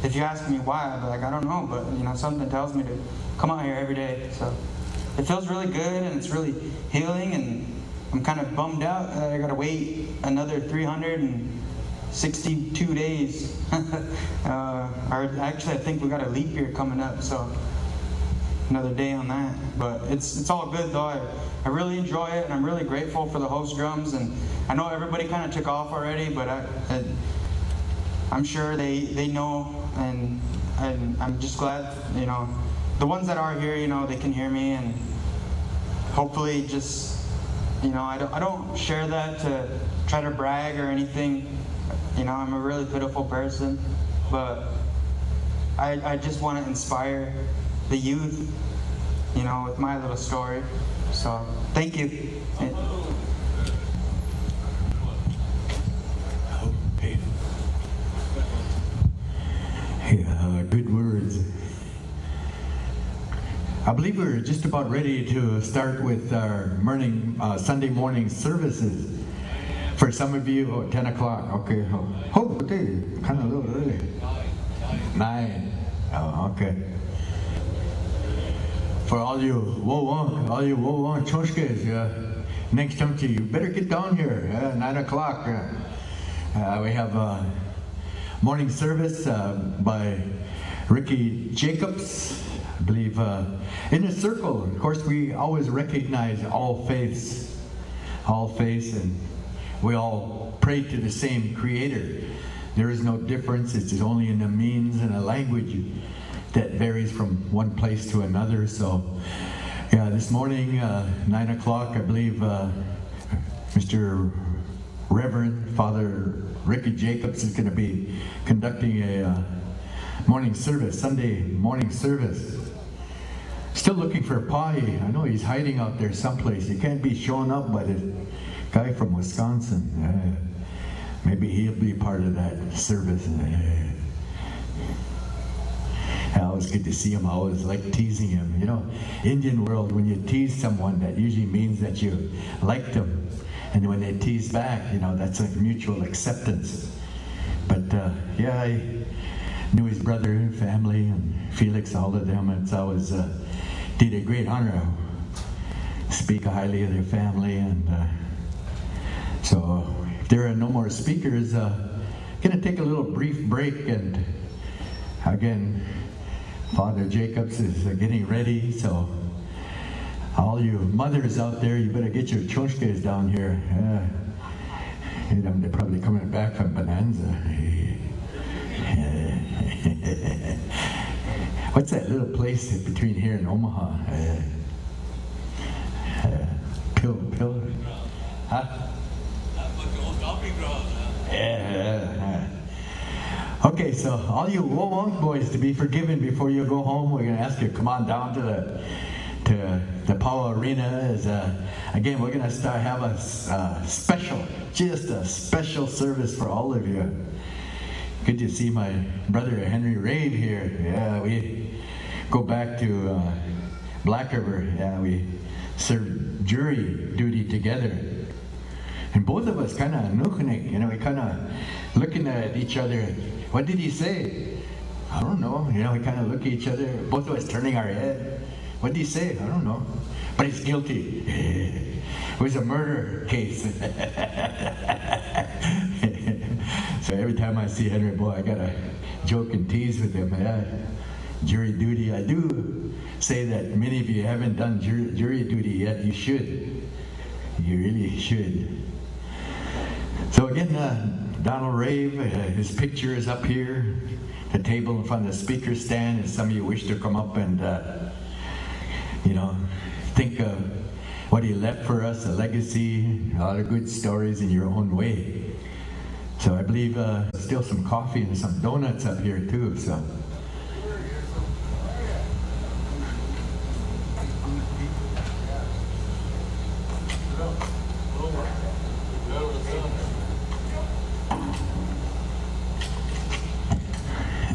Speaker 9: If you ask me why, I'd be like, I don't know, but you know, something tells me to come out here every day. So it feels really good, and it's really healing, and I'm kind of bummed out that I gotta wait another 362 days. Or actually, I think we got a leap year coming up, so another day on that. But it's all good though. I really enjoy it, and I'm really grateful for the host drums. And I know everybody kind of took off already, but I'm sure they know, and I'm just glad, you know, the ones that are here, you know, they can hear me, and hopefully just, you know, I don't share that to try to brag or anything. You know, I'm a really pitiful person, but I just want to inspire the youth, you know, with my little story. So thank you.
Speaker 1: Okay. Yeah, good words. I believe we're just about ready to start with our Sunday morning services. For some of you, 10 o'clock. Okay. Oh, okay. Kind of a little early. 9. Oh, okay. For all you Wowon Choshkes, next time you better get down here. 9 o'clock. We have morning service by Ricky Jacobs. I believe in a circle. Of course, we always recognize all faiths, and we all pray to the same Creator. there is no difference. It's only in the means and a language that varies from one place to another. So, yeah, this morning, 9 o'clock, I believe Mr. Reverend Father Ricky Jacobs is going to be conducting a morning service, Sunday morning service. Still looking for Pai. I know he's hiding out there someplace. He can't be shown up by the guy from Wisconsin. Maybe he'll be part of that service. Always good to see him. I always like teasing him. You know, Indian world, when you tease someone, that usually means that you like them. And when they tease back, you know, that's like mutual acceptance. But yeah, I knew his brother and family and Felix, all of them. It's always did a great honor to speak highly of their family. And so if there are no more speakers, going to take a little brief break. And again, Father Jacobs is getting ready. So all you mothers out there, you better get your choshkas down here. They're probably coming back from Bonanza. What's that little place between here and Omaha? Pill? Huh? Yeah. Okay, so all you Wonk boys, to be forgiven before you go home, we're going to ask you to come on down to the Powell Arena. Again, we're going to have a special service for all of you. Good to see my brother Henry Rave here. Yeah, we go back to Black River. Yeah, we served jury duty together. And both of us kind of nuchnik, you know, we kind of looking at each other. What did he say? I don't know. You know, we kind of look at each other, both of us turning our head. What did he say? I don't know. But he's guilty. It was a murder case. So every time I see Henry, boy, I gotta joke and tease with him. Yeah. Jury duty. I do say that many of you haven't done jury duty yet. You should. You really should. So again, Donald Rave, his picture is up here. The table in front of the speaker stand. If some of you wish to come up and, you know, think of what he left for us, a legacy, a lot of good stories in your own way. So I believe still some coffee and some donuts up here too. So.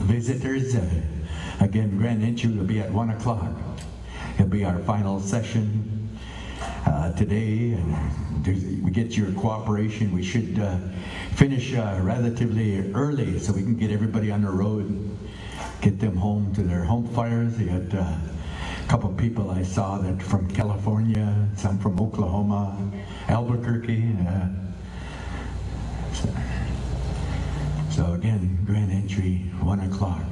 Speaker 1: Visitors, again, grand entry will be at 1 o'clock. It'll be our final session today, and we get your cooperation. We should finish relatively early so we can get everybody on the road, get them home to their home fires. You had a couple of people I saw that from California, some from Oklahoma, Albuquerque. So again, grand entry, 1 o'clock.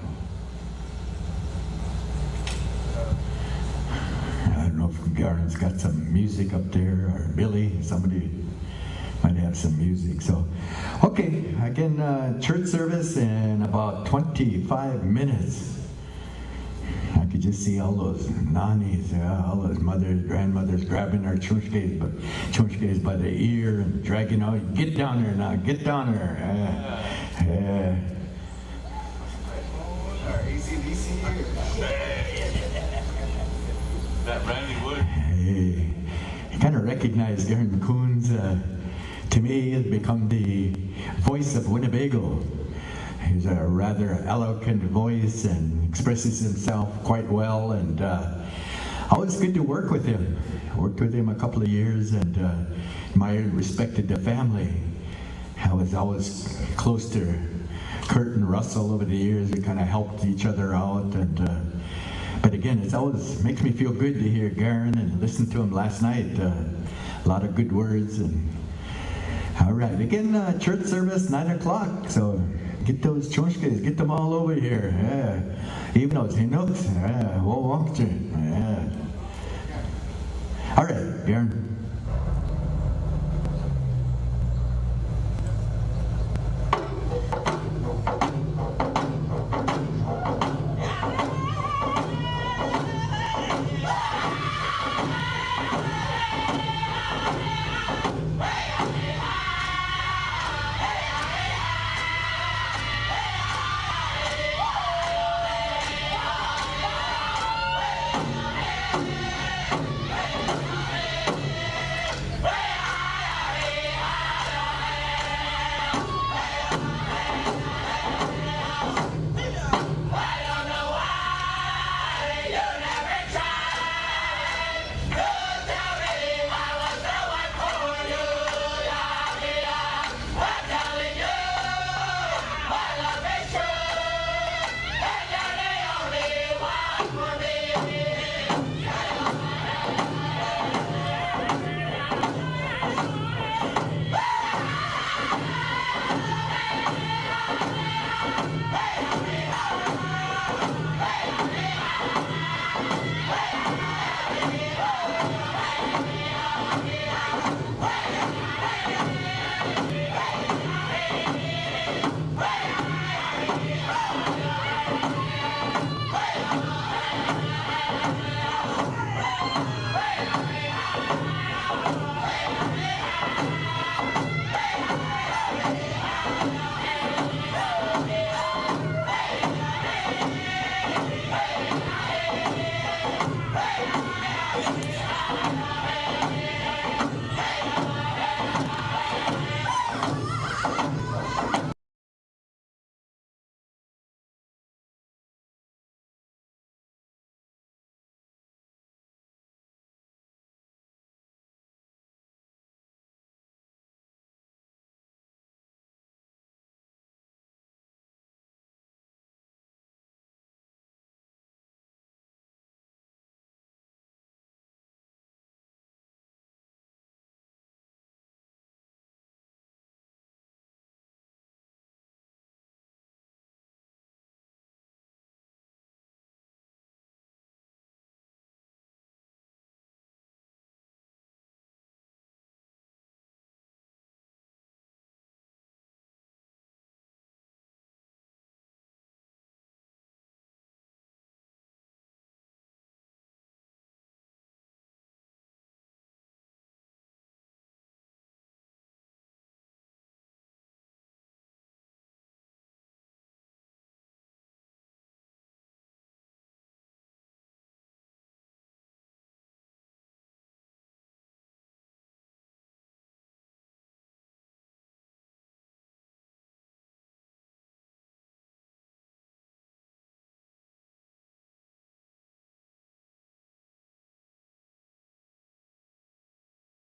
Speaker 1: I don't know if Garen's got some music up there, or Billy, somebody might have some music. So, okay, again, church service in about 25 minutes. I could just see all those nannies, all those mothers, grandmothers grabbing their chunchkes by the ear and dragging out. Get down there now, get down there.
Speaker 3: That Randy Wood.
Speaker 1: Hey, I kind of recognize Garen Coons. To me, has become the voice of Winnebago. He's a rather eloquent voice and expresses himself quite well, and always good to work with him. I worked with him a couple of years and admired and respected the family. I was always close to Kurt and Russell over the years. We kind of helped each other out, and but again, it always makes me feel good to hear Garen and listen to him last night. A lot of good words. And all right, again, church service 9 o'clock. So get those chonshkas, get them all over here. Yeah. Even those hinooks. Yeah. Yeah. All right, Garen.
Speaker 10: Hey!